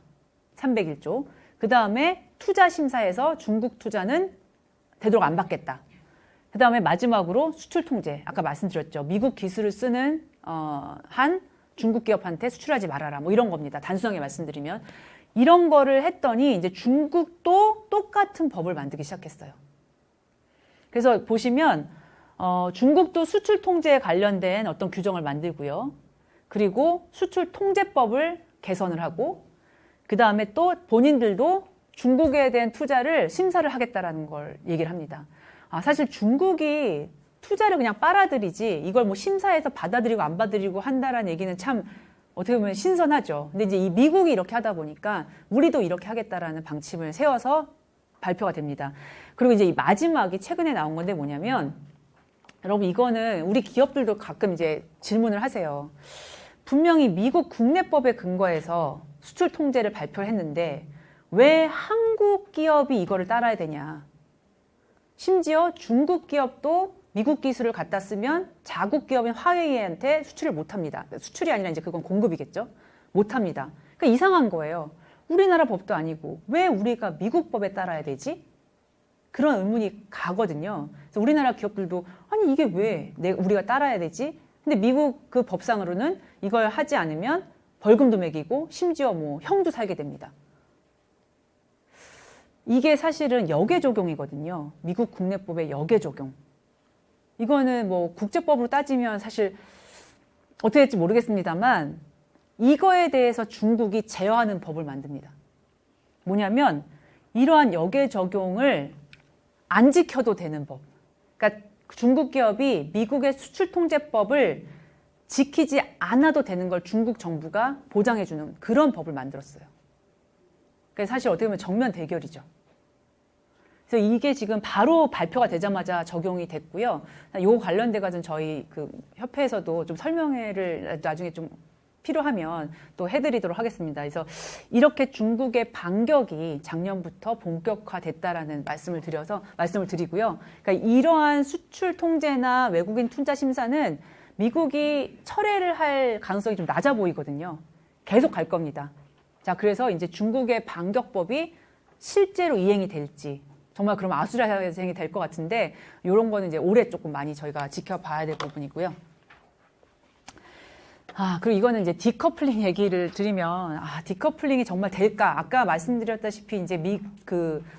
301조. 그 다음에 투자 심사에서 중국 투자는 되도록 안 받겠다. 그 다음에 마지막으로 수출 통제. 아까 말씀드렸죠. 미국 기술을 쓰는 한 중국 기업한테 수출하지 말아라. 뭐 이런 겁니다. 단순하게 말씀드리면. 이런 거를 했더니 이제 중국도 똑같은 법을 만들기 시작했어요. 그래서 보시면 중국도 수출 통제에 관련된 어떤 규정을 만들고요. 그리고 수출 통제법을 개선을 하고 그 다음에 또 본인들도 중국에 대한 투자를 심사를 하겠다라는 걸 얘기를 합니다. 사실 중국이 투자를 그냥 빨아들이지 이걸 뭐 심사해서 받아들이고 안 받아들이고 한다라는 얘기는 참 어떻게 보면 신선하죠. 근데 이제 이 미국이 이렇게 하다 보니까 우리도 이렇게 하겠다라는 방침을 세워서 발표가 됩니다. 그리고 이제 이 마지막이 최근에 나온 건데 뭐냐면 여러분 이거는 우리 기업들도 가끔 이제 질문을 하세요. 분명히 미국 국내법에 근거해서 수출 통제를 발표를 했는데 왜 한국 기업이 이거를 따라야 되냐. 심지어 중국 기업도 미국 기술을 갖다 쓰면 자국 기업인 화웨이한테 수출을 못합니다. 수출이 아니라 이제 그건 공급이겠죠. 못합니다. 그러니까 이상한 거예요. 우리나라 법도 아니고 왜 우리가 미국 법에 따라야 되지? 그런 의문이 가거든요. 그래서 우리나라 기업들도 아니 이게 왜 우리가 따라야 되지? 근데 미국 그 법상으로는 이걸 하지 않으면 벌금도 매기고 심지어 뭐 형도 살게 됩니다. 이게 사실은 역외 적용이거든요. 미국 국내법의 역외 적용. 이거는 뭐 국제법으로 따지면 사실 어떻게 될지 모르겠습니다만 이거에 대해서 중국이 제어하는 법을 만듭니다. 뭐냐면 이러한 역외 적용을 안 지켜도 되는 법. 그러니까 중국 기업이 미국의 수출 통제법을 지키지 않아도 되는 걸 중국 정부가 보장해주는 그런 법을 만들었어요. 그래서 사실 어떻게 보면 정면 대결이죠. 그래서 이게 지금 바로 발표가 되자마자 적용이 됐고요. 요 관련돼 가지고 저희 그 협회에서도 좀 설명회를 나중에 좀 필요하면 또 해드리도록 하겠습니다. 그래서 이렇게 중국의 반격이 작년부터 본격화됐다라는 말씀을 드리고요. 그러니까 이러한 수출 통제나 외국인 투자 심사는 미국이 철회를 할 가능성이 좀 낮아 보이거든요. 계속 갈 겁니다. 자, 그래서 이제 중국의 반격법이 실제로 이행이 될지 정말 그럼 아수라장이 될 것 같은데 이런 거는 이제 올해 조금 많이 저희가 지켜봐야 될 부분이고요. 그리고 이거는 이제 디커플링 얘기를 드리면, 디커플링이 정말 될까? 아까 말씀드렸다시피 이제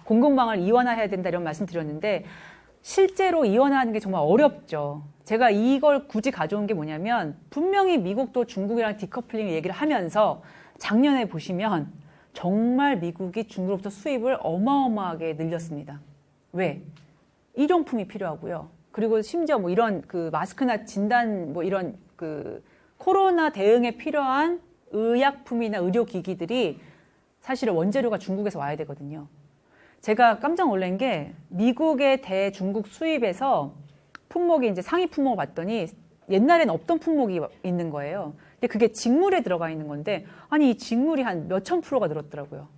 공급망을 이원화해야 된다 이런 말씀 드렸는데, 실제로 이원화하는 게 정말 어렵죠. 제가 이걸 굳이 가져온 게 뭐냐면, 분명히 미국도 중국이랑 디커플링 얘기를 하면서 작년에 보시면 정말 미국이 중국으로부터 수입을 어마어마하게 늘렸습니다. 왜? 일용품이 필요하고요. 그리고 심지어 뭐 이런 그 마스크나 진단 뭐 이런 그 코로나 대응에 필요한 의약품이나 의료기기들이 사실은 원재료가 중국에서 와야 되거든요. 제가 깜짝 놀란 게 미국의 대중국 수입에서 품목이 이제 상위 품목을 봤더니 옛날엔 없던 품목이 있는 거예요. 근데 그게 직물에 들어가 있는 건데 아니 이 직물이 한 몇천 프로가 늘었더라고요.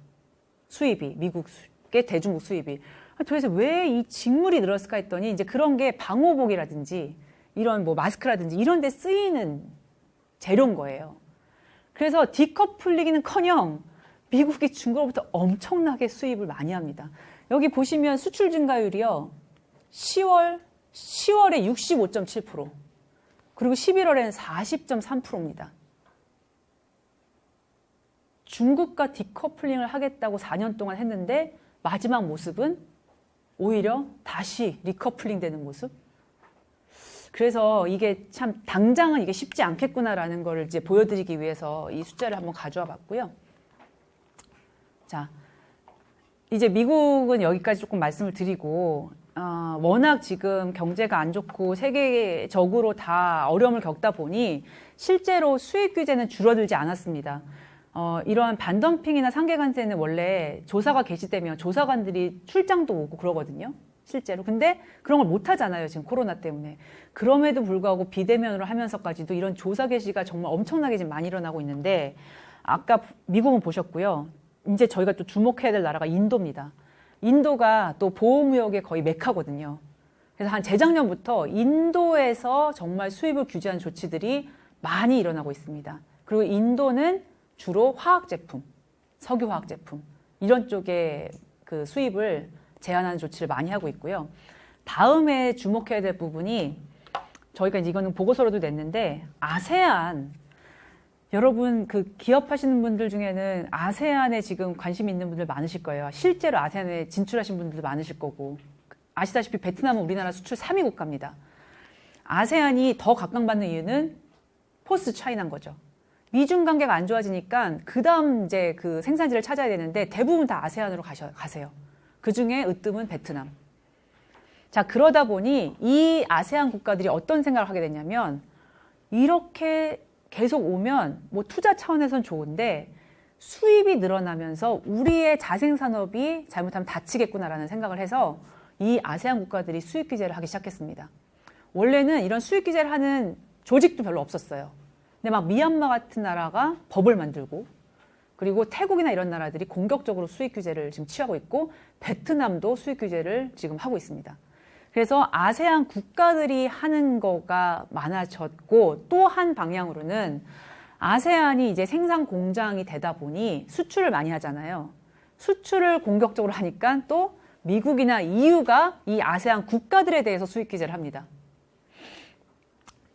수입이 미국의 대중국 수입이. 도대체 왜 이 직물이 늘었을까 했더니 이제 그런 게 방호복이라든지 이런 뭐 마스크라든지 이런 데 쓰이는 재료인 거예요. 그래서 디커플링은커녕 미국이 중국으로부터 엄청나게 수입을 많이 합니다. 여기 보시면 수출 증가율이요. 10월에 65.7%, 그리고 11월에는 40.3%입니다. 중국과 디커플링을 하겠다고 4년 동안 했는데 마지막 모습은 오히려 다시 리커플링 되는 모습? 그래서 이게 참 당장은 이게 쉽지 않겠구나라는 걸 이제 보여드리기 위해서 이 숫자를 한번 가져와 봤고요. 자, 이제 미국은 여기까지 조금 말씀을 드리고, 워낙 지금 경제가 안 좋고 세계적으로 다 어려움을 겪다 보니 실제로 수입 규제는 줄어들지 않았습니다. 이러한 반덤핑이나 상계관세는 원래 조사가 개시되면 조사관들이 출장도 오고 그러거든요. 실제로. 근데 그런 걸 못 하잖아요. 지금 코로나 때문에. 그럼에도 불구하고 비대면으로 하면서까지도 이런 조사 개시가 정말 엄청나게 지금 많이 일어나고 있는데, 아까 미국은 보셨고요. 이제 저희가 또 주목해야 될 나라가 인도입니다. 인도가 또 보호무역의 거의 메카거든요. 그래서 한 재작년부터 인도에서 정말 수입을 규제한 조치들이 많이 일어나고 있습니다. 그리고 인도는 주로 화학제품, 석유화학제품 이런 쪽에 그 수입을 제한하는 조치를 많이 하고 있고요. 다음에 주목해야 될 부분이 저희가 이거는 보고서로도 냈는데 아세안, 여러분 그 기업하시는 분들 중에는 아세안에 지금 관심 있는 분들 많으실 거예요. 실제로 아세안에 진출하신 분들도 많으실 거고, 아시다시피 베트남은 우리나라 수출 3위 국가입니다. 아세안이 더 각광받는 이유는 포스트 차이나인 거죠. 미중 관계가 안 좋아지니까 그 다음 이제 그 생산지를 찾아야 되는데 대부분 다 아세안으로 가세요. 그 중에 으뜸은 베트남. 자, 그러다 보니 이 아세안 국가들이 어떤 생각을 하게 됐냐면, 이렇게 계속 오면 뭐 투자 차원에선 좋은데 수입이 늘어나면서 우리의 자생산업이 잘못하면 다치겠구나라는 생각을 해서 이 아세안 국가들이 수입 규제를 하기 시작했습니다. 원래는 이런 수입 규제를 하는 조직도 별로 없었어요. 근데 막 미얀마 같은 나라가 법을 만들고, 그리고 태국이나 이런 나라들이 공격적으로 수입 규제를 지금 취하고 있고, 베트남도 수입 규제를 지금 하고 있습니다. 그래서 아세안 국가들이 하는 거가 많아졌고, 또 한 방향으로는 아세안이 이제 생산 공장이 되다 보니 수출을 많이 하잖아요. 수출을 공격적으로 하니까 또 미국이나 EU가 이 아세안 국가들에 대해서 수입 규제를 합니다.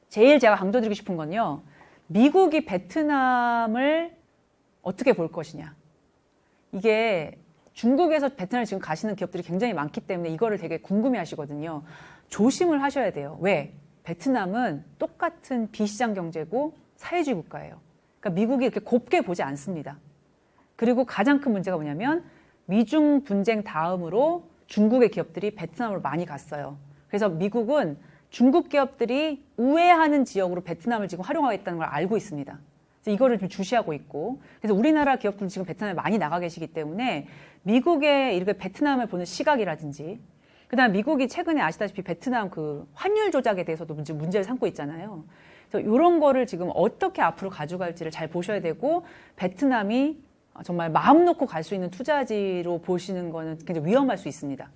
제일 제가 강조드리고 싶은 건요, 미국이 베트남을 어떻게 볼 것이냐. 이게 중국에서 베트남을 지금 가시는 기업들이 굉장히 많기 때문에 이거를 되게 궁금해 하시거든요. 조심을 하셔야 돼요. 왜? 베트남은 똑같은 비시장 경제고 사회주의 국가예요. 그러니까 미국이 이렇게 곱게 보지 않습니다. 그리고 가장 큰 문제가 뭐냐면 미중 분쟁 다음으로 중국의 기업들이 베트남으로 많이 갔어요. 그래서 미국은 중국 기업들이 우회하는 지역으로 베트남을 지금 활용하고 있다는 걸 알고 있습니다. 그래서 이거를 좀 주시하고 있고, 그래서 우리나라 기업들 지금 베트남에 많이 나가 계시기 때문에 미국의 이렇게 베트남을 보는 시각이라든지, 그다음 미국이 최근에 아시다시피 베트남 그 환율 조작에 대해서도 문제를 삼고 있잖아요. 그래서 이런 거를 지금 어떻게 앞으로 가져갈지를 잘 보셔야 되고, 베트남이 정말 마음 놓고 갈 수 있는 투자지로 보시는 거는 굉장히 위험할 수 있습니다.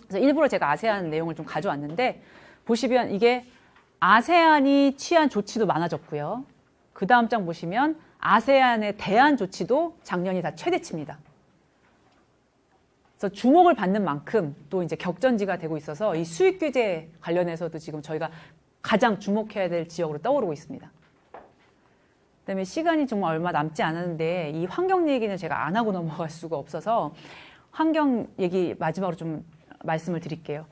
그래서 일부러 제가 아세안 내용을 좀 가져왔는데, 보시면 이게 아세안이 취한 조치도 많아졌고요. 그 다음 장 보시면 아세안에 대한 조치도 작년이 다 최대치입니다. 그래서 주목을 받는 만큼 또 이제 격전지가 되고 있어서 이 수익 규제 관련해서도 지금 저희가 가장 주목해야 될 지역으로 떠오르고 있습니다. 그다음에 시간이 정말 얼마 남지 않았는데 이 환경 얘기는 제가 안 하고 넘어갈 수가 없어서 환경 얘기 마지막으로 좀 말씀을 드릴게요.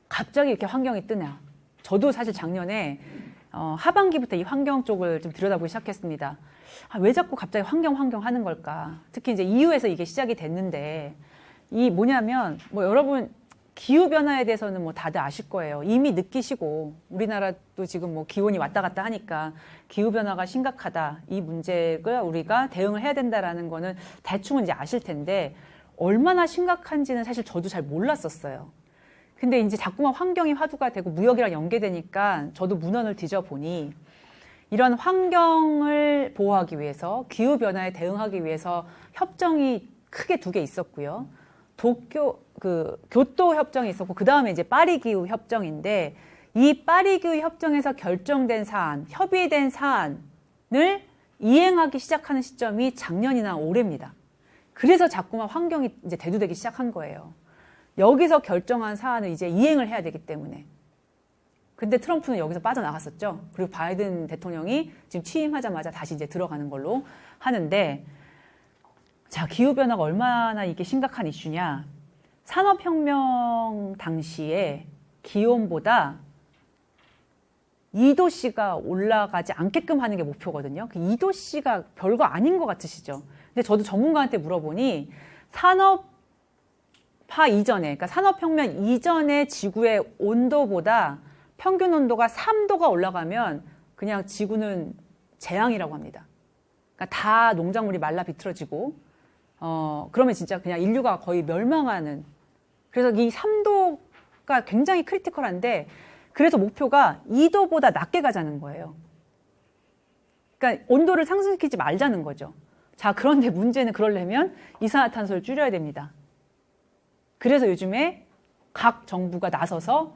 갑자기 이렇게 환경이 뜨냐. 저도 사실 작년에 하반기부터 이 환경 쪽을 좀 들여다보기 시작했습니다. 왜 자꾸 갑자기 환경 하는 걸까? 특히 이제 EU에서 이게 시작이 됐는데, 이 뭐냐면, 뭐 여러분, 기후변화에 대해서는 뭐 다들 아실 거예요. 이미 느끼시고, 우리나라도 지금 뭐 기온이 왔다 갔다 하니까 기후변화가 심각하다. 이 문제가 우리가 대응을 해야 된다라는 거는 대충은 이제 아실 텐데, 얼마나 심각한지는 사실 저도 잘 몰랐었어요. 근데 이제 자꾸만 환경이 화두가 되고 무역이랑 연계되니까 저도 문헌을 뒤져보니 이런 환경을 보호하기 위해서 기후변화에 대응하기 위해서 협정이 크게 두 개 있었고요. 교토 협정이 있었고 그 다음에 이제 파리 기후 협정인데 이 파리 기후 협정에서 결정된 사안, 협의된 사안을 이행하기 시작하는 시점이 작년이나 올해입니다. 그래서 자꾸만 환경이 이제 대두되기 시작한 거예요. 여기서 결정한 사안을 이제 이행을 해야 되기 때문에. 근데 트럼프는 여기서 빠져나갔었죠. 그리고 바이든 대통령이 지금 취임하자마자 다시 이제 들어가는 걸로 하는데, 자, 기후변화가 얼마나 이게 심각한 이슈냐. 산업혁명 당시에 기온보다 2도씨가 올라가지 않게끔 하는 게 목표거든요. 그 2도씨가 별거 아닌 것 같으시죠? 근데 저도 전문가한테 물어보니 산업화 이전에, 그러니까 산업혁명 이전의 지구의 온도보다 평균 온도가 3도가 올라가면 그냥 지구는 재앙이라고 합니다. 그러니까 다 농작물이 말라 비틀어지고, 그러면 진짜 그냥 인류가 거의 멸망하는. 그래서 이 3도가 굉장히 크리티컬한데, 그래서 목표가 2도보다 낮게 가자는 거예요. 그러니까 온도를 상승시키지 말자는 거죠. 자, 그런데 문제는 그러려면 이산화탄소를 줄여야 됩니다. 그래서 요즘에 각 정부가 나서서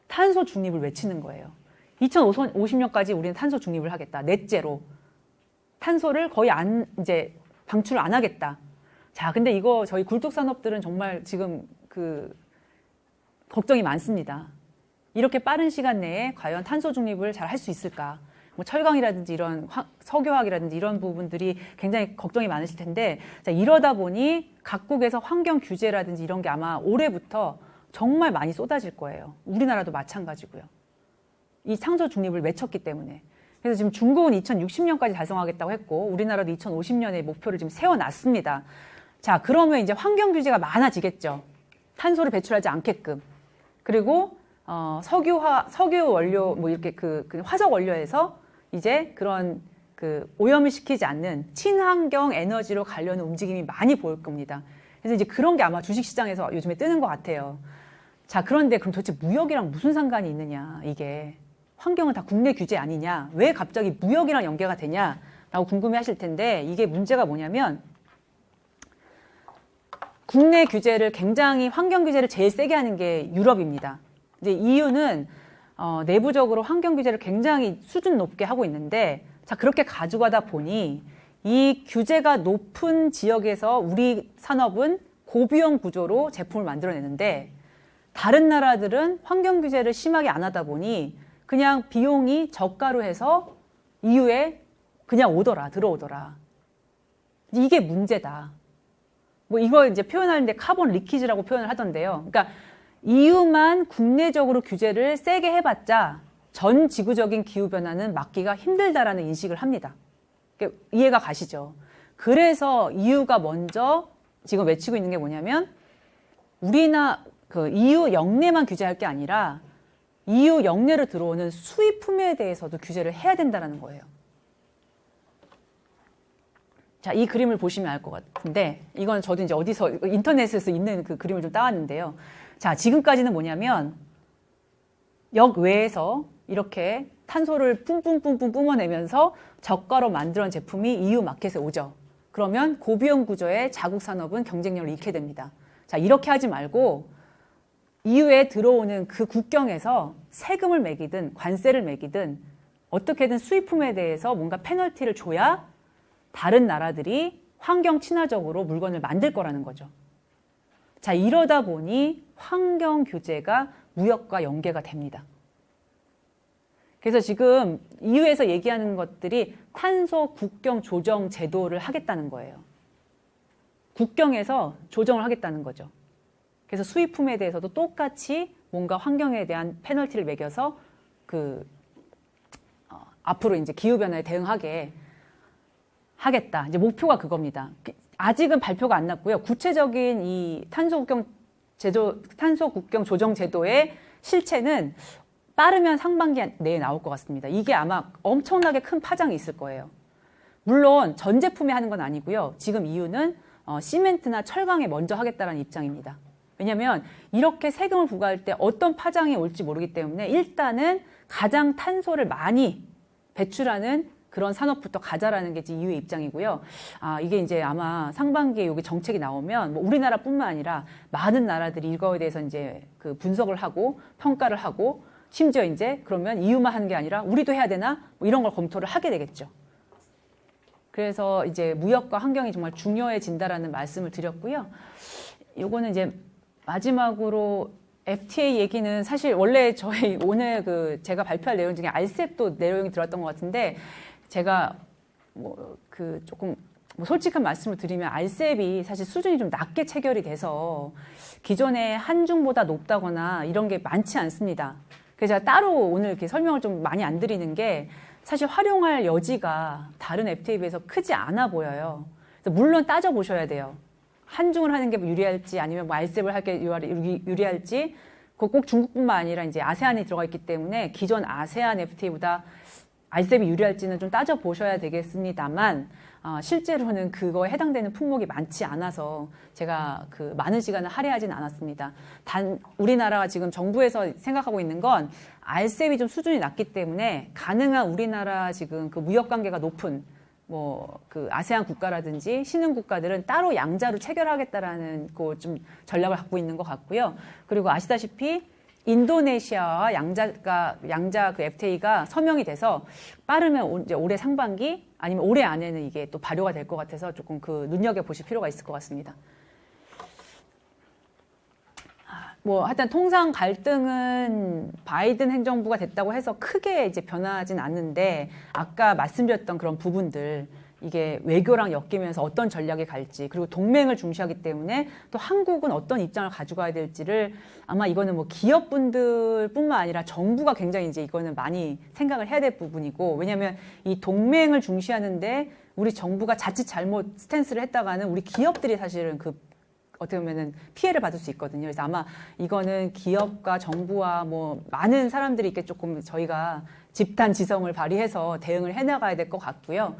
탄소 중립을 외치는 거예요. 2050년까지 우리는 탄소 중립을 하겠다. 넷제로. 탄소를 거의 이제 방출을 안 하겠다. 자, 근데 이거 저희 굴뚝산업들은 정말 지금 걱정이 많습니다. 이렇게 빠른 시간 내에 과연 탄소 중립을 잘 할 수 있을까? 뭐 철강이라든지 이런 석유화학이라든지 이런 부분들이 굉장히 걱정이 많으실 텐데, 자, 이러다 보니 각국에서 환경 규제라든지 이런 게 아마 올해부터 정말 많이 쏟아질 거예요. 우리나라도 마찬가지고요. 이 탄소 중립을 외쳤기 때문에. 그래서 지금 중국은 2060년까지 달성하겠다고 했고, 우리나라도 2050년에 목표를 지금 세워놨습니다. 자, 그러면 이제 환경 규제가 많아지겠죠. 탄소를 배출하지 않게끔. 그리고 석유 원료, 뭐 이렇게 그 화석 원료에서 이제 그런 오염을 시키지 않는 친환경 에너지로 가려는 움직임이 많이 보일 겁니다. 그래서 이제 그런 게 아마 주식시장에서 요즘에 뜨는 것 같아요. 자, 그런데 그럼 도대체 무역이랑 무슨 상관이 있느냐, 이게. 환경은 다 국내 규제 아니냐, 왜 갑자기 무역이랑 연계가 되냐라고 궁금해 하실 텐데, 이게 문제가 뭐냐면, 국내 규제를 굉장히, 환경 규제를 제일 세게 하는 게 유럽입니다. 이제 EU는 내부적으로 환경 규제를 굉장히 수준 높게 하고 있는데, 자, 그렇게 가져가다 보니 이 규제가 높은 지역에서 우리 산업은 고비용 구조로 제품을 만들어내는데, 다른 나라들은 환경 규제를 심하게 안 하다 보니 그냥 비용이 저가로 해서 EU에 그냥 들어오더라. 이게 문제다. 뭐 이거 이제 표현하는데 카본 리키지라고 표현을 하던데요. 그러니까 EU만 국내적으로 규제를 세게 해봤자 전 지구적인 기후변화는 막기가 힘들다라는 인식을 합니다. 이해가 가시죠? 그래서 EU가 먼저 지금 외치고 있는 게 뭐냐면, EU 영내만 규제할 게 아니라 EU 영내로 들어오는 수입품에 대해서도 규제를 해야 된다는 거예요. 자, 이 그림을 보시면 알 것 같은데, 이건 저도 이제 어디서 인터넷에서 있는 그 그림을 좀 따왔는데요. 자, 지금까지는 뭐냐면 역외에서 이렇게 탄소를 뿜뿜뿜뿜 뿜어내면서 저가로 만들어낸 제품이 EU 마켓에 오죠. 그러면 고비용 구조의 자국 산업은 경쟁력을 잃게 됩니다. 자, 이렇게 하지 말고 EU에 들어오는 그 국경에서 세금을 매기든 관세를 매기든 어떻게든 수입품에 대해서 뭔가 페널티를 줘야 다른 나라들이 환경 친화적으로 물건을 만들 거라는 거죠. 자, 이러다 보니 환경 규제가 무역과 연계가 됩니다. 그래서 지금 EU에서 얘기하는 것들이 탄소 국경 조정 제도를 하겠다는 거예요. 국경에서 조정을 하겠다는 거죠. 그래서 수입품에 대해서도 똑같이 뭔가 환경에 대한 페널티를 매겨서 앞으로 이제 기후변화에 대응하게 하겠다. 이제 목표가 그겁니다. 아직은 발표가 안 났고요. 구체적인 이 탄소 국경 조정 제도의 실체는 빠르면 상반기 내에 나올 것 같습니다. 이게 아마 엄청나게 큰 파장이 있을 거예요. 물론 전 제품에 하는 건 아니고요. 지금 EU는 시멘트나 철강에 먼저 하겠다는 입장입니다. 왜냐하면 이렇게 세금을 부과할 때 어떤 파장이 올지 모르기 때문에 일단은 가장 탄소를 많이 배출하는 그런 산업부터 가자라는 게 EU의 입장이고요. 이게 이제 아마 상반기에 여기 정책이 나오면 뭐 우리나라뿐만 아니라 많은 나라들이 이거에 대해서 이제 그 분석을 하고 평가를 하고 심지어 이제 그러면 EU만 하는 게 아니라 우리도 해야 되나? 뭐 이런 걸 검토를 하게 되겠죠. 그래서 이제 무역과 환경이 정말 중요해진다라는 말씀을 드렸고요. 요거는 이제 마지막으로 FTA 얘기는 사실 원래 저희 오늘 제가 발표할 내용 중에 알셉도 내용이 들었던 것 같은데 제가 조금 솔직한 말씀을 드리면 알셉이 사실 수준이 좀 낮게 체결이 돼서 기존의 한중보다 높다거나 이런 게 많지 않습니다. 그래서 제가 따로 오늘 이렇게 설명을 좀 많이 안 드리는 게 사실 활용할 여지가 다른 FTA에 비해서 크지 않아 보여요. 그래서 물론 따져보셔야 돼요. 한중을 하는 게 유리할지 아니면 뭐 알셉을 할 게 유리할지 꼭 중국뿐만 아니라 이제 아세안이 들어가 있기 때문에 기존 아세안 FTA보다 알셉이 유리할지는 좀 따져보셔야 되겠습니다만 실제로는 그거에 해당되는 품목이 많지 않아서 제가 많은 시간을 할애하진 않았습니다. 단 우리나라가 지금 정부에서 생각하고 있는 건 알셉이 좀 수준이 낮기 때문에 가능한 우리나라 지금 그 무역 관계가 높은 아세안 국가라든지 신흥 국가들은 따로 양자로 체결하겠다라는 좀 전략을 갖고 있는 것 같고요. 그리고 아시다시피 인도네시아와 양자 FTA가 서명이 돼서 빠르면 이제 올해 상반기 아니면 올해 안에는 이게 또 발효가 될 것 같아서 조금 눈여겨보실 필요가 있을 것 같습니다. 하여튼 통상 갈등은 바이든 행정부가 됐다고 해서 크게 이제 변하진 않는데 아까 말씀드렸던 그런 부분들 이게 외교랑 엮이면서 어떤 전략이 갈지 그리고 동맹을 중시하기 때문에 또 한국은 어떤 입장을 가져가야 될지를 아마 이거는 기업분들뿐만 아니라 정부가 굉장히 이제 이거는 많이 생각을 해야 될 부분이고 왜냐하면 이 동맹을 중시하는데 우리 정부가 자칫 잘못 스탠스를 했다가는 우리 기업들이 사실은 어떻게 보면은 피해를 받을 수 있거든요. 그래서 아마 이거는 기업과 정부와 많은 사람들이 이렇게 조금 저희가 집단 지성을 발휘해서 대응을 해나가야 될 것 같고요.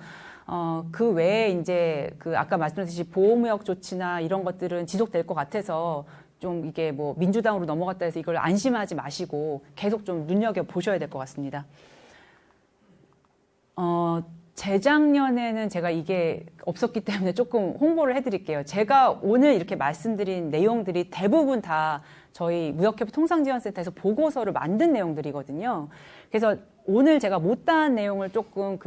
그 외에 이제 아까 말씀드렸듯이 보호무역 조치나 이런 것들은 지속될 것 같아서 좀 이게 민주당으로 넘어갔다 해서 이걸 안심하지 마시고 계속 좀 눈여겨보셔야 될 것 같습니다. 재작년에는 제가 이게 없었기 때문에 조금 홍보를 해드릴게요. 제가 오늘 이렇게 말씀드린 내용들이 대부분 다 저희 무역협회 통상지원센터에서 보고서를 만든 내용들이거든요. 그래서 오늘 제가 못다한 내용을 조금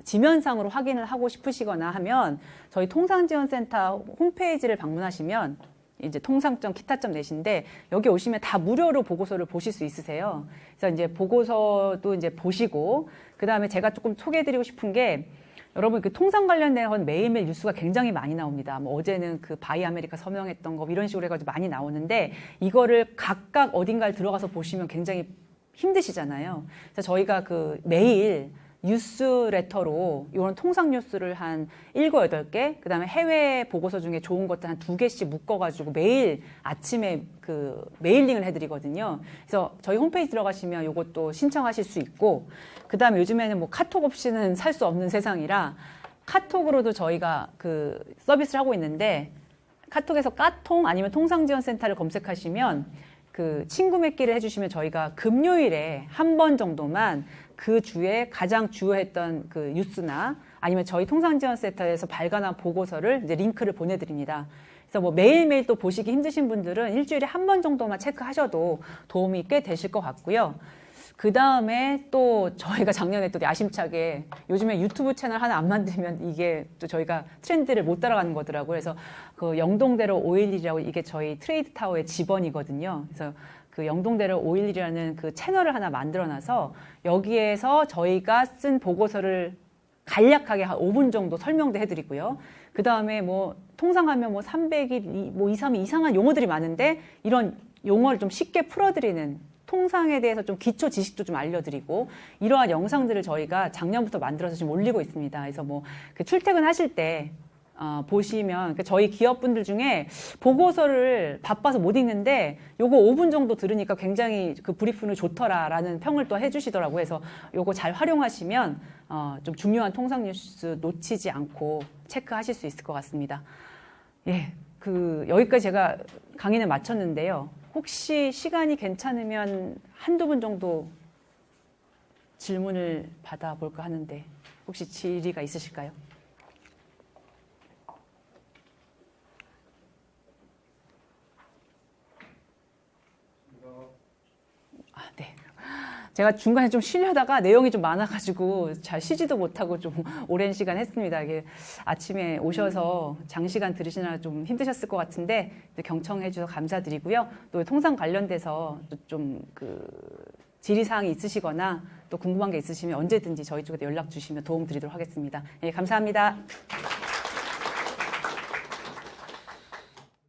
지면상으로 확인을 하고 싶으시거나 하면 저희 통상지원센터 홈페이지를 방문하시면 이제 통상.kita.net인데 여기 오시면 다 무료로 보고서를 보실 수 있으세요. 그래서 이제 보고서도 이제 보시고 그다음에 제가 조금 소개해드리고 싶은 게 여러분 통상 관련된 매일매일 뉴스가 굉장히 많이 나옵니다. 어제는 바이 아메리카 서명했던 거 이런 식으로 해가지고 많이 나오는데 이거를 각각 어딘가를 들어가서 보시면 굉장히 힘드시잖아요. 그래서 저희가 매일 뉴스레터로 이런 통상 뉴스를 한 7, 8개, 그 다음에 해외 보고서 중에 좋은 것들 한 2개씩 묶어가지고 매일 아침에 메일링을 해드리거든요. 그래서 저희 홈페이지 들어가시면 이것도 신청하실 수 있고, 그 다음에 요즘에는 카톡 없이는 살 수 없는 세상이라 카톡으로도 저희가 그 서비스를 하고 있는데 카톡에서 까통 아니면 통상지원센터를 검색하시면 그 친구 맺기를 해주시면 저희가 금요일에 한 번 정도만 그 주에 가장 주요했던 그 뉴스나 아니면 저희 통상지원센터에서 발간한 보고서를 이제 링크를 보내드립니다. 그래서 뭐 매일매일 또 보시기 힘드신 분들은 일주일에 한 번 정도만 체크하셔도 도움이 꽤 되실 것 같고요. 그 다음에 또 저희가 작년에 또 야심차게 요즘에 유튜브 채널 하나 안 만들면 이게 또 저희가 트렌드를 못 따라가는 거더라고요. 그래서 그 영동대로 511이라고 이게 저희 트레이드 타워의 지번이거든요. 그래서 그 영동대로 511이라는 그 채널을 하나 만들어놔서 여기에서 저희가 쓴 보고서를 간략하게 한 5분 정도 설명도 해드리고요. 그 다음에 뭐 통상하면 뭐 300일, 뭐 2, 3일 이상한 용어들이 많은데 이런 용어를 좀 쉽게 풀어드리는 통상에 대해서 좀 기초 지식도 좀 알려드리고 이러한 영상들을 저희가 작년부터 만들어서 지금 올리고 있습니다. 그래서 뭐 그 출퇴근하실 때 보시면 저희 기업분들 중에 보고서를 바빠서 못 읽는데 요거 5분 정도 들으니까 굉장히 그 브리핑이 좋더라라는 평을 또 해주시더라고요. 그래서 요거 잘 활용하시면 좀 중요한 통상 뉴스 놓치지 않고 체크하실 수 있을 것 같습니다. 예, 그 여기까지 제가 강의는 마쳤는데요. 혹시 시간이 괜찮으면 한두 분 정도 질문을 받아볼까 하는데 혹시 질의가 있으실까요? 네. 제가 중간에 좀 쉬려다가 내용이 좀 많아가지고 잘 쉬지도 못하고 좀 오랜 시간 했습니다. 이게 아침에 오셔서 장시간 들으시느라 좀 힘드셨을 것 같은데 경청해 주셔서 감사드리고요. 또 통상 관련돼서 좀 그 질의사항이 있으시거나 또 궁금한 게 있으시면 언제든지 저희 쪽에 연락 주시면 도움 드리도록 하겠습니다. 예, 감사합니다.